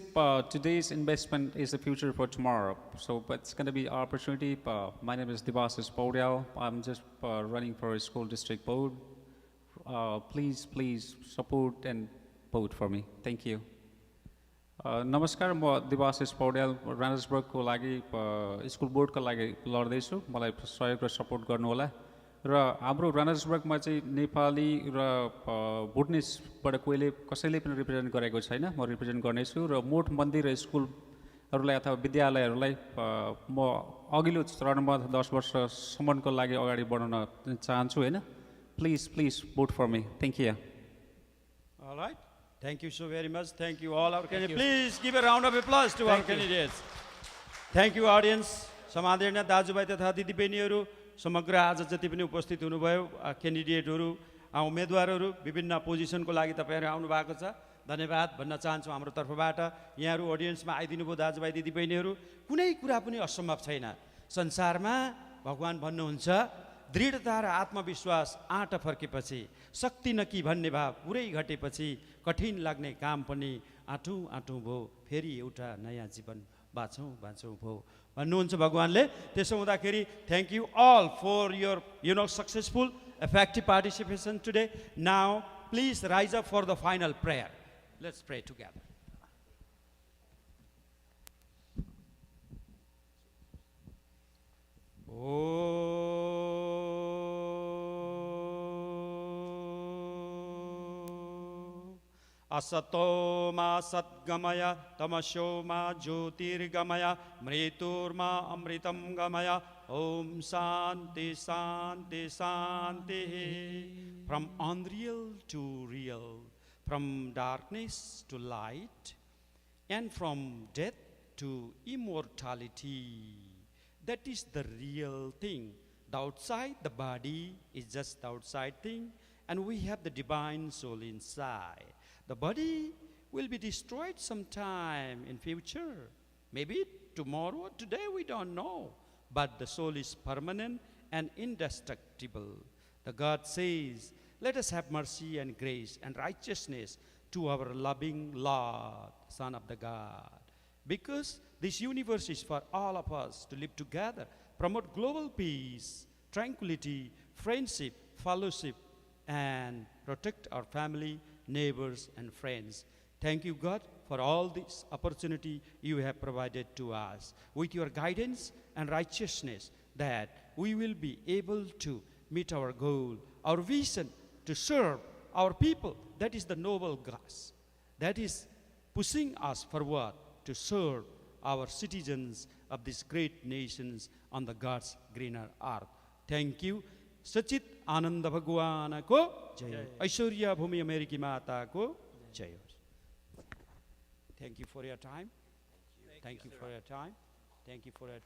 today's investment is the future for tomorrow. So, but it's going to be an opportunity. My name is Devasis Paudyal. I'm just running for a school district board. Please support and vote for me. Thank you. नमस्कार, म देवाशिष पौड्याल रेनल्ड्सबर्गको लागि school बोर्डको लागि लड्दैछु। मलाई सहयोग र support गर्नुहोला। र हाम्रो रेनल्ड्सबर्गमा चाहिँ नेपाली र भुटनिसबाट कसैले पनि रिप्रेजेन्ट गरेको छैन। म रिप्रेजेन्ट गर्नेछु र मोठ मन्दिर र स्कुलहरूलाई अथवा विद्यालयहरूलाई म अघिल्लो चरणमा 10 वर्षसम्मको लागि अगाडि बढाउन चाहन्छु हैन। Please vote for me. Thank you. All right. Thank you so very much. Thank you all our candidates. Please give a round of applause to our candidates. Thank you audience. समादरणीय दाजुभाइ तथा दिदीबहिनीहरू, समग्र आज जति पनि उपस्थित हुनुभयो क्यान्डिडेटहरू उम्मेदवारहरू विभिन्न पोजिसनको लागि तपाईहरु आउनु भएको छ। धन्यवाद भन्न चाहन्छु हाम्रो तर्फबाट। यहाँहरू ऑडियन्समा आइदिनु भयो दाजुभाइ दिदीबहिनीहरू। कुनै कुरा पनि असम्भव छैन। संसारमा भगवान भन्नुहुन्छ दृढता र आत्मविश्वास आँट फर्केपछि शक्ति नकी भन्ने भाव पुरै घटेपछि कठिन लाग्ने काम पनि आँटौँ भो फेरि एउटा नयाँ जीवन बाँचौँ भो भन्नुहुन्छ भगवानले। त्यसो हुँदाखेरि thank you all for your successful effective participation today. Now please rise up for the final prayer. Let's pray together. Asato ma satgamaya tamasho ma jyotirgamaya mriturma amritam gamaya om shanti shanti shanti. From unreal to real, from darkness to light, and from death to immortality. That is the real thing. The outside, the body is just the outside thing, and we have the divine soul inside. The body will be destroyed sometime in future. Maybe tomorrow or today, we don't know. But the soul is permanent and indestructible. The God says, let us have mercy and grace and righteousness to our loving Lord, Son of the God. Because this universe is for all of us to live together, promote global peace, tranquility, friendship, fellowship, and protect our family, neighbors, and friends. Thank you, God, for all this opportunity you have provided to us. With your guidance and righteousness, that we will be able to meet our goal, our vision to serve our people. That is the noble cause. That is pushing us forward to serve our citizens of these great nations on the God's greener earth. Thank you. Sachit Ananda Bhagwana ko jai. Aishwarya Bhumi Ameriki Mata ko jai. Thank you for your time. Thank you for your time. Thank you for your time.